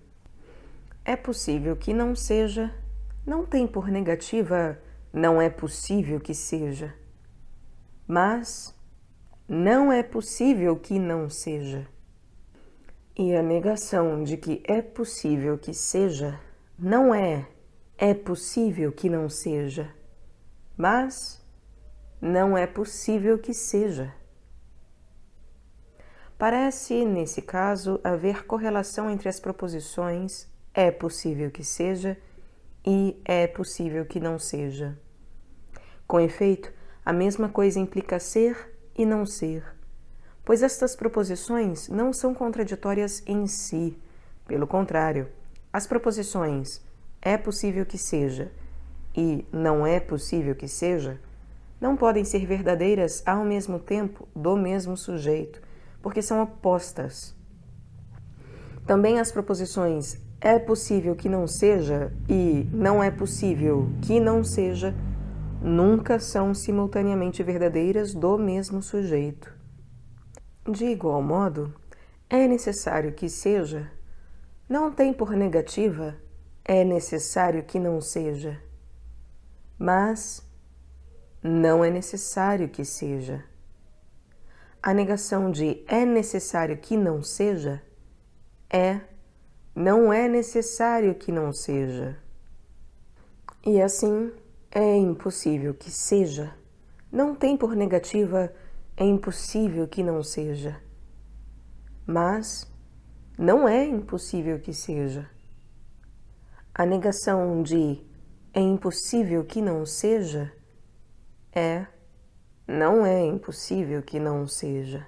É possível que não seja, não tem por negativa não é possível que seja, mas não é possível que não seja. E a negação de que é possível que seja não é possível que não seja, mas não é possível que seja. Parece, nesse caso, haver correlação entre as proposições é possível que seja e é possível que não seja. Com efeito, a mesma coisa implica ser e não ser, pois estas proposições não são contraditórias em si. Pelo contrário, as proposições é possível que seja e não é possível que seja não podem ser verdadeiras ao mesmo tempo do mesmo sujeito, porque são opostas. Também as proposições é possível que não seja e não é possível que não seja nunca são simultaneamente verdadeiras do mesmo sujeito. De igual modo, é necessário que seja, não tem por negativa, é necessário que não seja, mas não é necessário que seja. A negação de é necessário que não seja é não é necessário que não seja. E assim, é impossível que seja, não tem por negativa é impossível que não seja, mas não é impossível que seja. A negação de é impossível que não seja é não é impossível que não seja.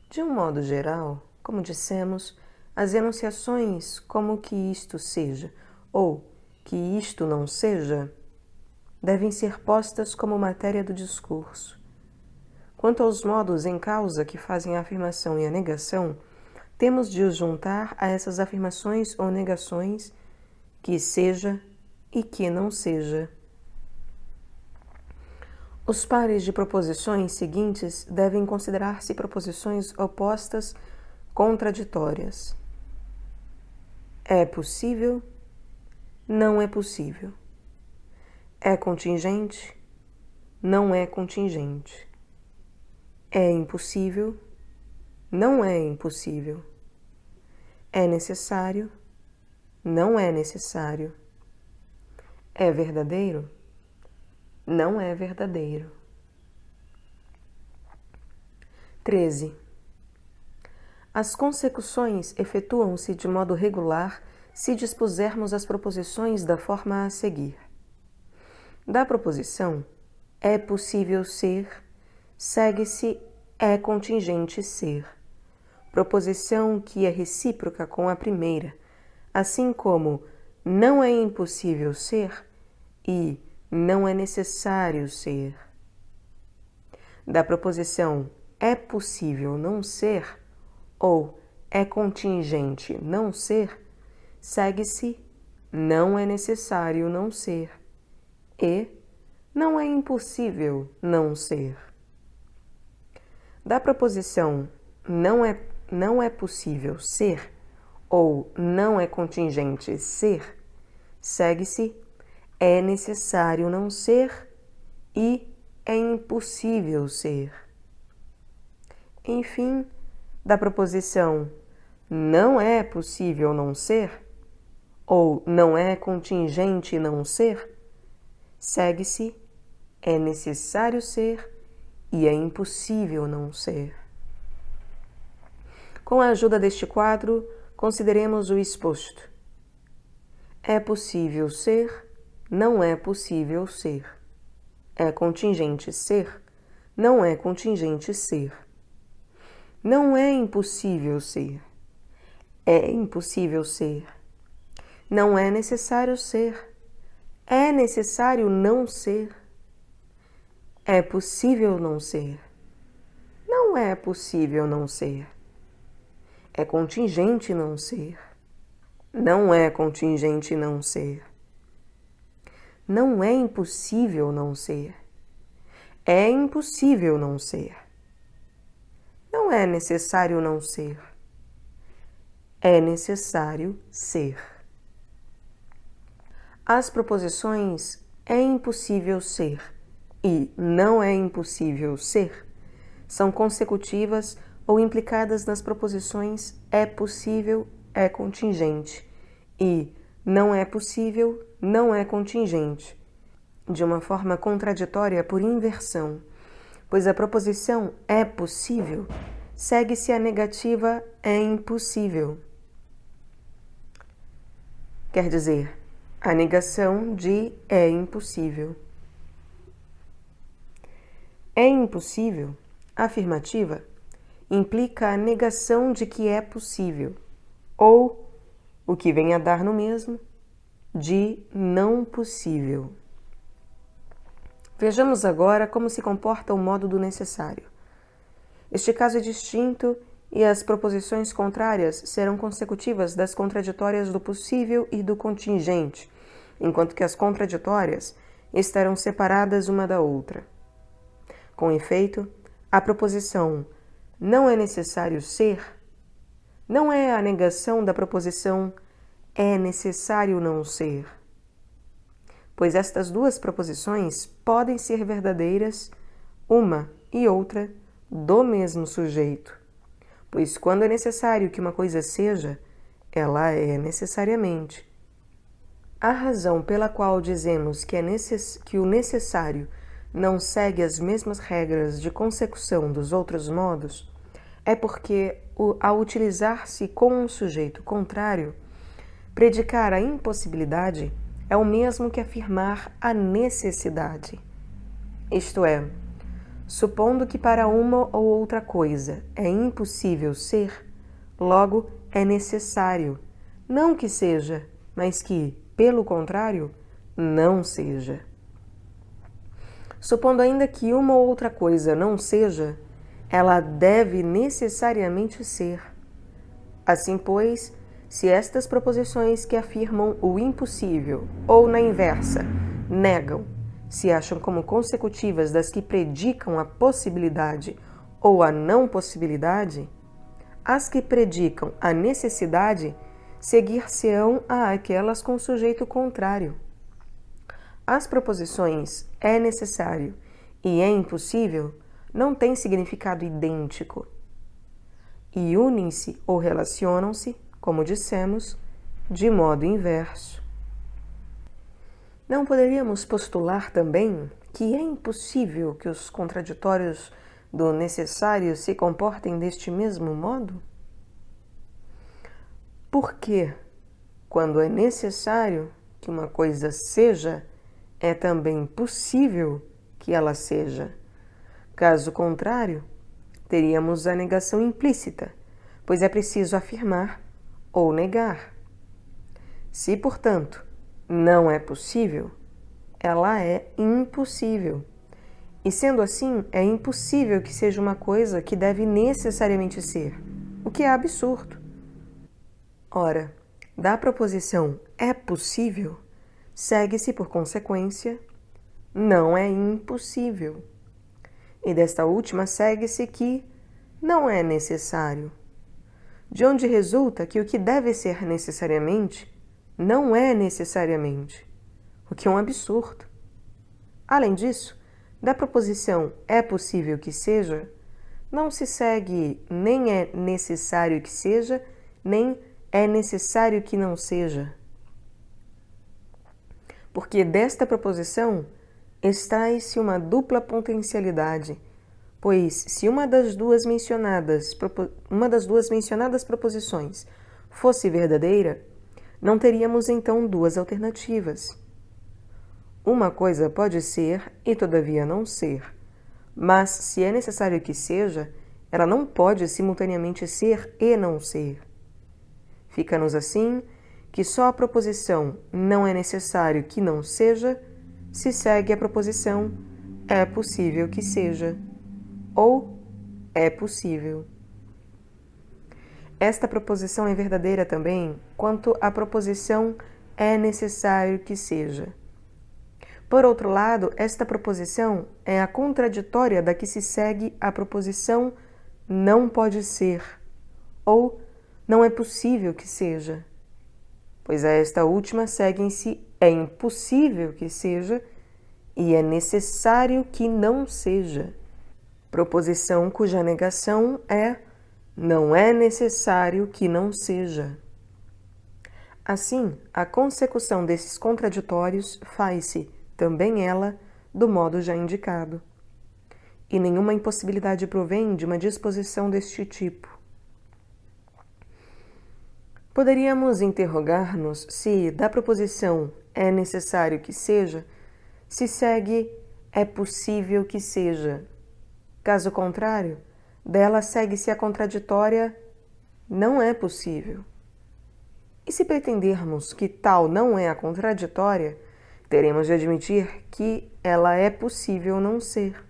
De um modo geral, como dissemos, as enunciações como que isto seja ou que isto não seja devem ser postas como matéria do discurso. Quanto aos modos em causa que fazem a afirmação e a negação, temos de os juntar a essas afirmações ou negações que seja e que não seja. Os pares de proposições seguintes devem considerar-se proposições opostas contraditórias. É possível, não é possível. É contingente, não é contingente. É impossível, não é impossível. É necessário, não é necessário. É verdadeiro, não é verdadeiro. 13. As consecuções efetuam-se de modo regular se dispusermos as proposições da forma a seguir. Da proposição é possível ser, segue-se é contingente ser. Proposição que é recíproca com a primeira, assim como não é impossível ser e não é necessário ser. Da proposição é possível não ser ou é contingente não ser, segue-se não é necessário não ser e não é impossível não ser. Da proposição não é possível ser ou não é contingente ser, segue-se é necessário não ser e é impossível ser. Enfim, da proposição não é possível não ser ou não é contingente não ser, segue-se é necessário ser e é impossível não ser. Com a ajuda deste quadro, consideremos o exposto. É possível ser, não é possível ser. É contingente ser, não é contingente ser. Não é impossível ser, é impossível ser. Não é necessário ser, é necessário não ser. É possível não ser, não é possível não ser. É contingente não ser, não é contingente não ser. Não é impossível não ser, é impossível não ser. Não é necessário não ser, é necessário ser. As proposições é impossível ser e não é impossível ser são consecutivas ou implicadas nas proposições é possível, é contingente e não é possível, não é contingente, de uma forma contraditória por inversão, pois a proposição é possível segue-se a negativa é impossível. Quer dizer, a negação de é impossível. É impossível, afirmativa, implica a negação de que é possível, ou, o que vem a dar no mesmo, de não possível. Vejamos agora como se comporta o modo do necessário. Este caso é distinto e as proposições contrárias serão consecutivas das contraditórias do possível e do contingente, enquanto que as contraditórias estarão separadas uma da outra. Com efeito, a proposição não é necessário ser não é a negação da proposição é necessário não ser, pois estas duas proposições podem ser verdadeiras, uma e outra, do mesmo sujeito, pois quando é necessário que uma coisa seja, ela é necessariamente. A razão pela qual dizemos que o necessário não segue as mesmas regras de consecução dos outros modos é porque, ao utilizar-se com um sujeito contrário, predicar a impossibilidade é o mesmo que afirmar a necessidade. Isto é, supondo que para uma ou outra coisa é impossível ser, logo é necessário, não que seja, mas que, pelo contrário, não seja. Supondo ainda que uma ou outra coisa não seja, ela deve necessariamente ser. Assim, pois, se estas proposições que afirmam o impossível, ou na inversa, negam, se acham como consecutivas das que predicam a possibilidade ou a não possibilidade, as que predicam a necessidade seguir-se-ão a aquelas com sujeito contrário. As proposições é necessário e é impossível não têm significado idêntico e unem-se ou relacionam-se, como dissemos, de modo inverso. Não poderíamos postular também que é impossível que os contraditórios do necessário se comportem deste mesmo modo? Porque, quando é necessário que uma coisa seja, é também possível que ela seja. Caso contrário, teríamos a negação implícita, pois é preciso afirmar ou negar. Se, portanto, não é possível, ela é impossível. E sendo assim, é impossível que seja uma coisa que deve necessariamente ser, o que é absurdo. Ora, da proposição é possível, segue-se por consequência, não é impossível. E desta última segue-se que não é necessário. De onde resulta que o que deve ser necessariamente não é necessariamente, o que é um absurdo. Além disso, da proposição é possível que seja, não se segue nem é necessário que seja, nem é necessário que não seja. Porque desta proposição extrai-se uma dupla potencialidade, pois se uma das duas mencionadas proposições fosse verdadeira, não teríamos então duas alternativas. Uma coisa pode ser e todavia não ser, mas se é necessário que seja, ela não pode simultaneamente ser e não ser. Fica-nos assim que só a proposição não é necessário que não seja se segue a proposição é possível que seja ou é possível. Esta proposição é verdadeira também quanto à proposição é necessário que seja. Por outro lado, esta proposição é a contraditória da que se segue a proposição não pode ser ou não é possível que seja, pois a esta última seguem-se é impossível que seja e é necessário que não seja, proposição cuja negação é não é necessário que não seja. Assim, a consecução desses contraditórios faz-se, também ela, do modo já indicado. E nenhuma impossibilidade provém de uma disposição deste tipo. Poderíamos interrogar-nos se, da proposição é necessário que seja, se segue é possível que seja. Caso contrário, dela segue-se a contraditória não é possível. E se pretendermos que tal não é a contraditória, teremos de admitir que ela é possível não ser.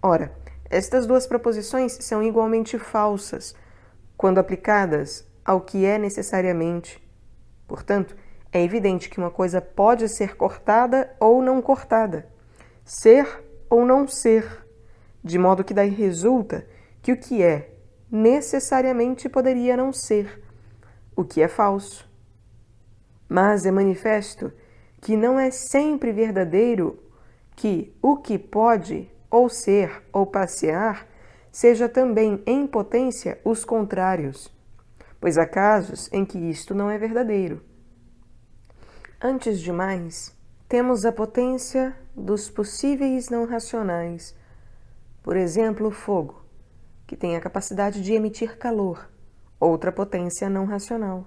Ora, estas duas proposições são igualmente falsas quando aplicadas ao que é necessariamente. Portanto, é evidente que uma coisa pode ser cortada ou não cortada, ser ou não ser, de modo que daí resulta que o que é necessariamente poderia não ser, o que é falso. Mas é manifesto que não é sempre verdadeiro que o que pode ou ser ou passear seja também em potência os contrários, pois há casos em que isto não é verdadeiro. Antes de mais, temos a potência dos possíveis não racionais, por exemplo, o fogo, que tem a capacidade de emitir calor, outra potência não racional.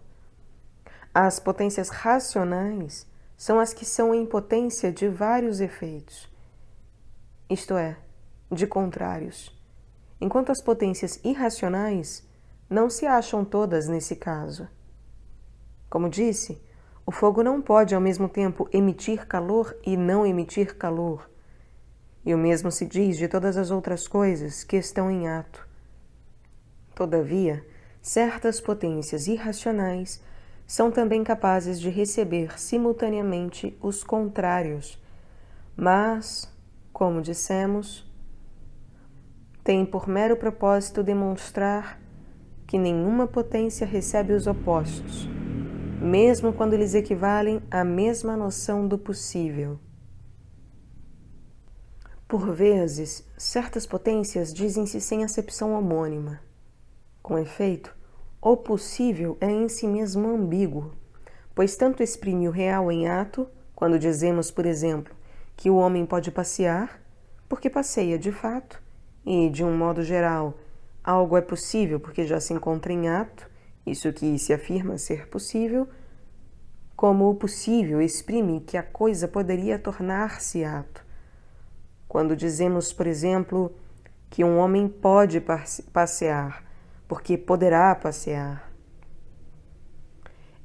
As potências racionais são as que são em potência de vários efeitos, isto é, de contrários, enquanto as potências irracionais não se acham todas nesse caso. Como disse, o fogo não pode ao mesmo tempo emitir calor e não emitir calor, e o mesmo se diz de todas as outras coisas que estão em ato. Todavia, certas potências irracionais são também capazes de receber simultaneamente os contrários, mas, como dissemos, têm por mero propósito demonstrar que nenhuma potência recebe os opostos, mesmo quando eles equivalem à mesma noção do possível. Por vezes, certas potências dizem-se sem acepção homônima. Com efeito, o possível é em si mesmo ambíguo, pois tanto exprime o real em ato, quando dizemos, por exemplo, que o homem pode passear, porque passeia de fato, e, de um modo geral, algo é possível porque já se encontra em ato, Isso que se afirma ser possível, como o possível exprime que a coisa poderia tornar-se ato. Quando dizemos, por exemplo, que um homem pode passear, porque poderá passear.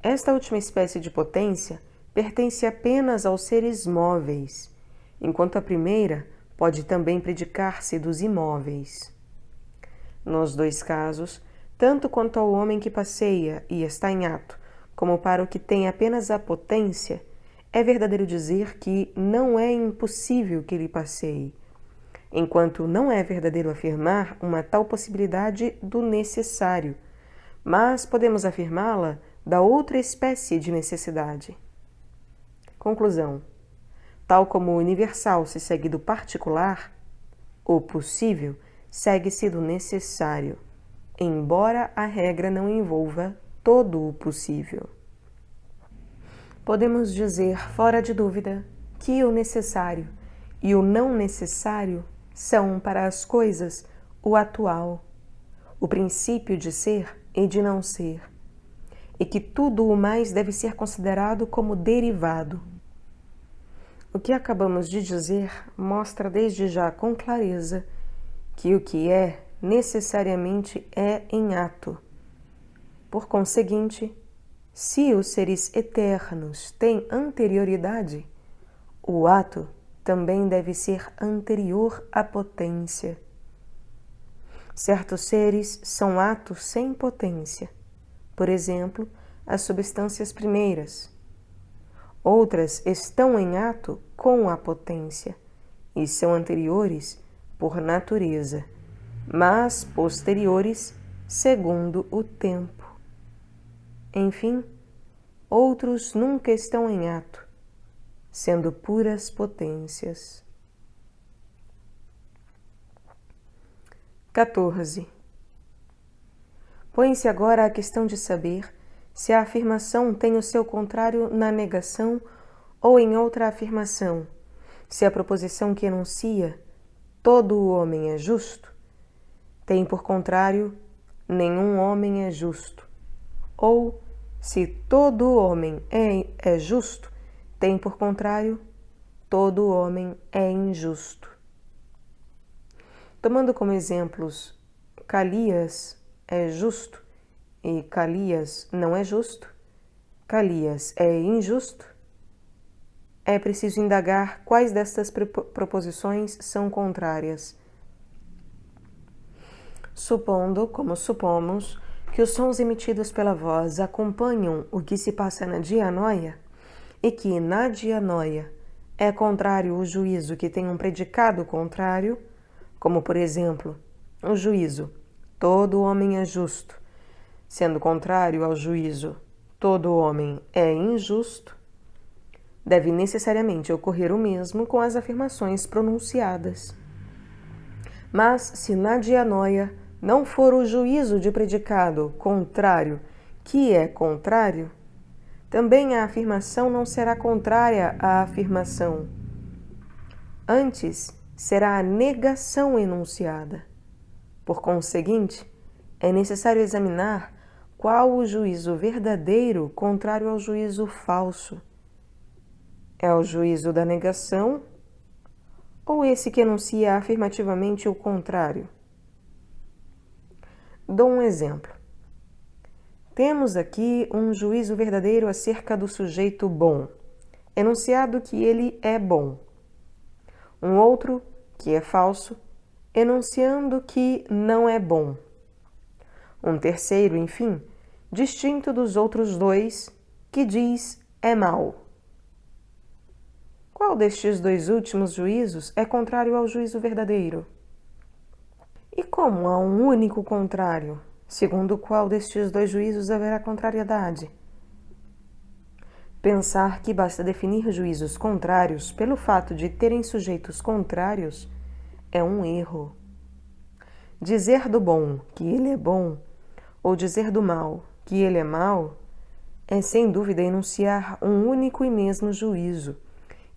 Esta última espécie de potência pertence apenas aos seres móveis, enquanto a primeira pode também predicar-se dos imóveis. Nos dois casos, tanto quanto ao homem que passeia e está em ato, como para o que tem apenas a potência, é verdadeiro dizer que não é impossível que ele passeie, enquanto não é verdadeiro afirmar uma tal possibilidade do necessário, mas podemos afirmá-la da outra espécie de necessidade. Conclusão: tal como o universal se segue do particular, o possível segue-se do necessário, embora a regra não envolva todo o possível. Podemos dizer, fora de dúvida, que o necessário e o não necessário são, para as coisas, o atual, o princípio de ser e de não ser, e que tudo o mais deve ser considerado como derivado. O que acabamos de dizer mostra desde já com clareza que o que é necessariamente é em ato. Por conseguinte, se os seres eternos têm anterioridade, o ato também deve ser anterior à potência. Certos seres são atos sem potência, por exemplo, as substâncias primeiras. Outras estão em ato com a potência e são anteriores por natureza, mas posteriores segundo o tempo. Enfim, outros nunca estão em ato, sendo puras potências. 14. Põe-se agora a questão de saber se a afirmação tem o seu contrário na negação ou em outra afirmação, se a proposição que enuncia todo o homem é justo, tem por contrário nenhum homem é justo, ou se todo homem é justo, tem por contrário todo homem é injusto. Tomando como exemplos Calias é justo e Calias não é justo, Calias é injusto, é preciso indagar quais destas proposições são contrárias. Supondo, como supomos, que os sons emitidos pela voz acompanham o que se passa na dianoia, e que na dianoia é contrário o juízo que tem um predicado contrário, como por exemplo, o juízo todo homem é justo, sendo contrário ao juízo todo homem é injusto, deve necessariamente ocorrer o mesmo com as afirmações pronunciadas. Mas se na dianoia não for o juízo de predicado contrário que é contrário, também a afirmação não será contrária à afirmação. Antes, será a negação enunciada. Por conseguinte, é necessário examinar qual o juízo verdadeiro contrário ao juízo falso. É o juízo da negação ou esse que enuncia afirmativamente o contrário? Dou um exemplo. Temos aqui um juízo verdadeiro acerca do sujeito bom, enunciado que ele é bom. Um outro, que é falso, enunciando que não é bom. Um terceiro, enfim, distinto dos outros dois, que diz é mau. Qual destes dois últimos juízos é contrário ao juízo verdadeiro? E como há um único contrário, segundo o qual destes dois juízos haverá contrariedade? Pensar que basta definir juízos contrários pelo fato de terem sujeitos contrários é um erro. Dizer do bom que ele é bom, ou dizer do mal que ele é mau, é sem dúvida enunciar um único e mesmo juízo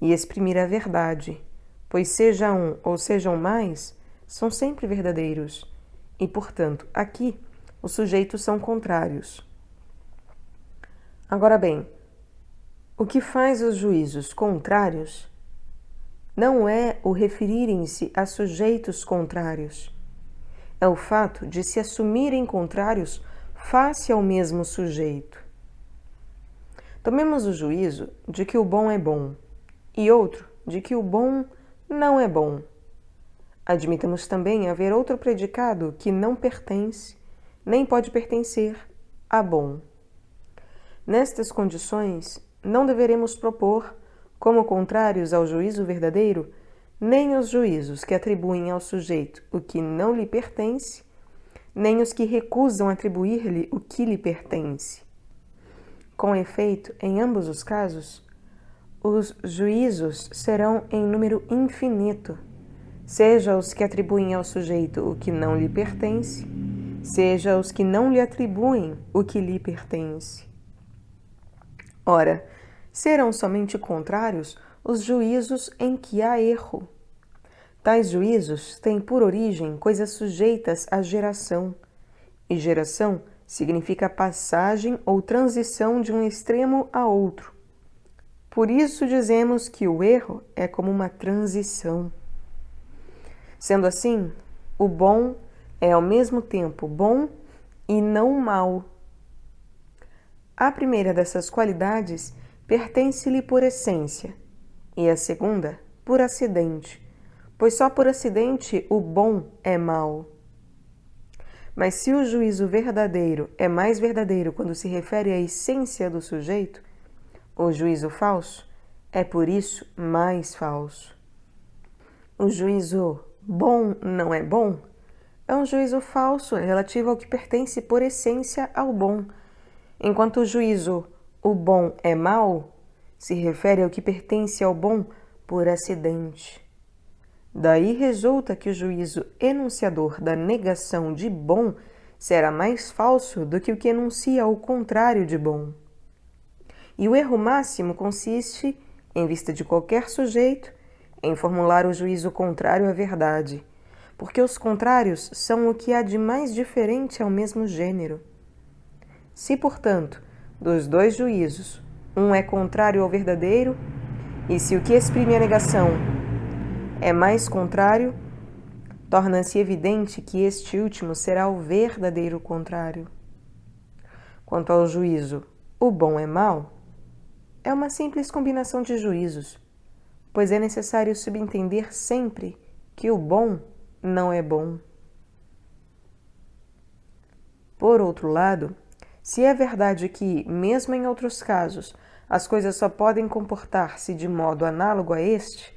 e exprimir a verdade, pois seja um ou sejam mais, são sempre verdadeiros, e, portanto, aqui os sujeitos são contrários, Agora bem, o que faz os juízos contrários não é o referirem-se a sujeitos contrários, é o fato de se assumirem contrários face ao mesmo sujeito. Tomemos o juízo de que o bom é bom e outro de que o bom não é bom. Admitamos também haver outro predicado que não pertence, nem pode pertencer, a bom. Nestas condições, não deveremos propor, como contrários ao juízo verdadeiro, nem os juízos que atribuem ao sujeito o que não lhe pertence, nem os que recusam atribuir-lhe o que lhe pertence. Com efeito, em ambos os casos, os juízos serão em número infinito, seja os que atribuem ao sujeito o que não lhe pertence, seja os que não lhe atribuem o que lhe pertence. Ora, serão somente contrários os juízos em que há erro. Tais juízos têm por origem coisas sujeitas à geração, e geração significa passagem ou transição de um extremo a outro. Por isso dizemos que o erro é como uma transição. Sendo assim, o bom é ao mesmo tempo bom e não mau. A primeira dessas qualidades pertence-lhe por essência, e a segunda por acidente, pois só por acidente o bom é mau. Mas se o juízo verdadeiro é mais verdadeiro quando se refere à essência do sujeito, o juízo falso é por isso mais falso. O juízo bom não é bom é um juízo falso relativo ao que pertence por essência ao bom, enquanto o juízo o bom é mau se refere ao que pertence ao bom por acidente. Daí resulta que o juízo enunciador da negação de bom será mais falso do que o que enuncia o contrário de bom. E o erro máximo consiste, em vista de qualquer sujeito, em formular o juízo contrário à verdade, porque os contrários são o que há de mais diferente ao mesmo gênero. Se, portanto, dos dois juízos, um é contrário ao verdadeiro, e se o que exprime a negação é mais contrário, torna-se evidente que este último será o verdadeiro contrário. Quanto ao juízo, o bom é mau, é uma simples combinação de juízos, pois é necessário subentender sempre que o bom não é bom. Por outro lado, se é verdade que, mesmo em outros casos, as coisas só podem comportar-se de modo análogo a este,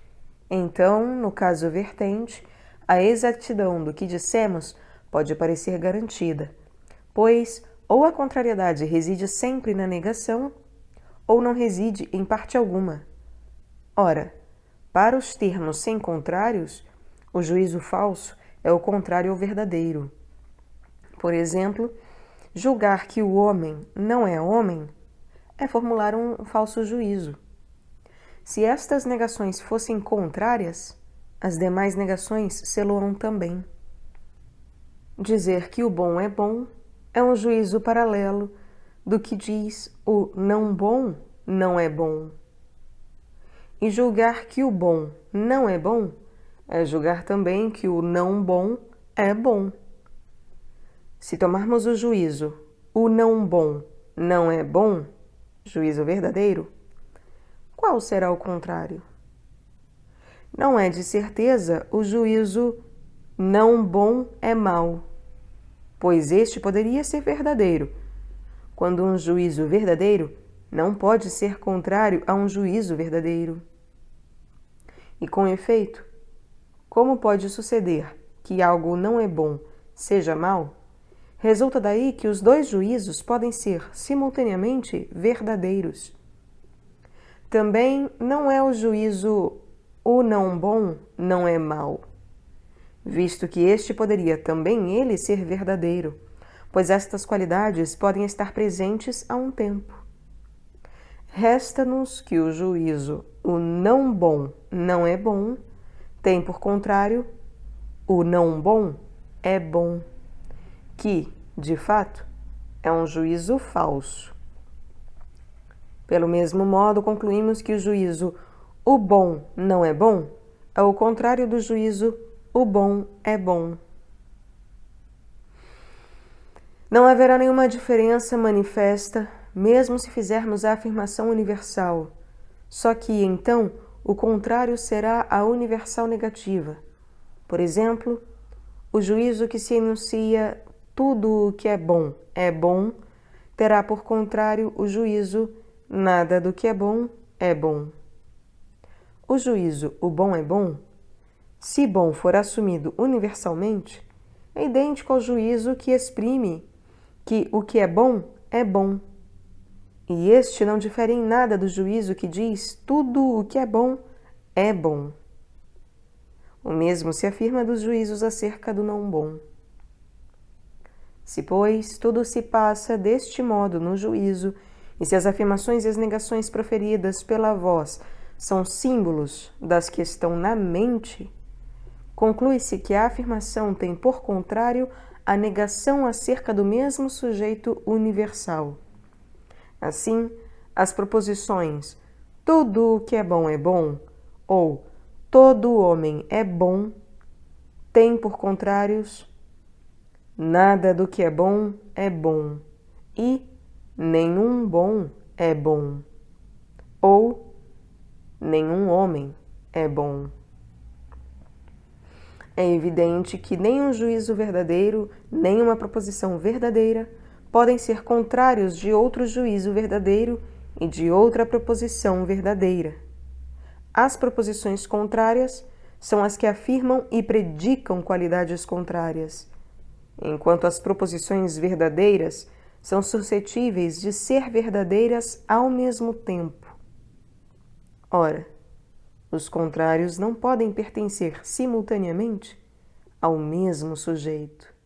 então, no caso vertente, a exatidão do que dissemos pode parecer garantida, pois ou a contrariedade reside sempre na negação, ou não reside em parte alguma. Ora, para os termos sem contrários, o juízo falso é o contrário ao verdadeiro. Por exemplo, julgar que o homem não é homem é formular um falso juízo. Se estas negações fossem contrárias, as demais negações sê-lo-ão também. Dizer que o bom é um juízo paralelo do que diz o não bom não é bom. E julgar que o bom não é bom é julgar também que o não bom é bom. Se tomarmos o juízo o não bom não é bom, juízo verdadeiro, qual será o contrário? Não é de certeza o juízo não bom é mau, pois este poderia ser verdadeiro, quando um juízo verdadeiro não pode ser contrário a um juízo verdadeiro. E com efeito, como pode suceder que algo não é bom seja mau, resulta daí que os dois juízos podem ser simultaneamente verdadeiros. Também não é o juízo o não bom não é mau, visto que este poderia também ele ser verdadeiro, pois estas qualidades podem estar presentes a um tempo. Resta-nos que o juízo o não bom não é bom tem por contrário o não bom é bom, que, de fato, é um juízo falso. Pelo mesmo modo, concluímos que o juízo "o bom não é bom" é o contrário do juízo "o bom é bom". Não haverá nenhuma diferença manifesta, mesmo se fizermos a afirmação universal, só que, então, o contrário será a universal negativa. Por exemplo, o juízo que se enuncia "tudo o que é bom", terá por contrário o juízo "nada do que é bom". O juízo "o bom é bom", se bom for assumido universalmente, é idêntico ao juízo que exprime que o que é bom, e este não difere em nada do juízo que diz "tudo o que é bom". O mesmo se afirma dos juízos acerca do não bom. Se, pois, tudo se passa deste modo no juízo, e se as afirmações e as negações proferidas pela voz são símbolos das que estão na mente, conclui-se que a afirmação tem por contrário a negação acerca do mesmo sujeito universal. Assim, as proposições "tudo o que é bom" ou "todo homem é bom" têm por contrários "nada do que é bom" e "nenhum bom é bom" ou "nenhum homem é bom". É evidente que nem um juízo verdadeiro, nem uma proposição verdadeira podem ser contrários de outro juízo verdadeiro e de outra proposição verdadeira. As proposições contrárias são as que afirmam e predicam qualidades contrárias, enquanto as proposições verdadeiras são suscetíveis de ser verdadeiras ao mesmo tempo. Ora, os contrários não podem pertencer simultaneamente ao mesmo sujeito.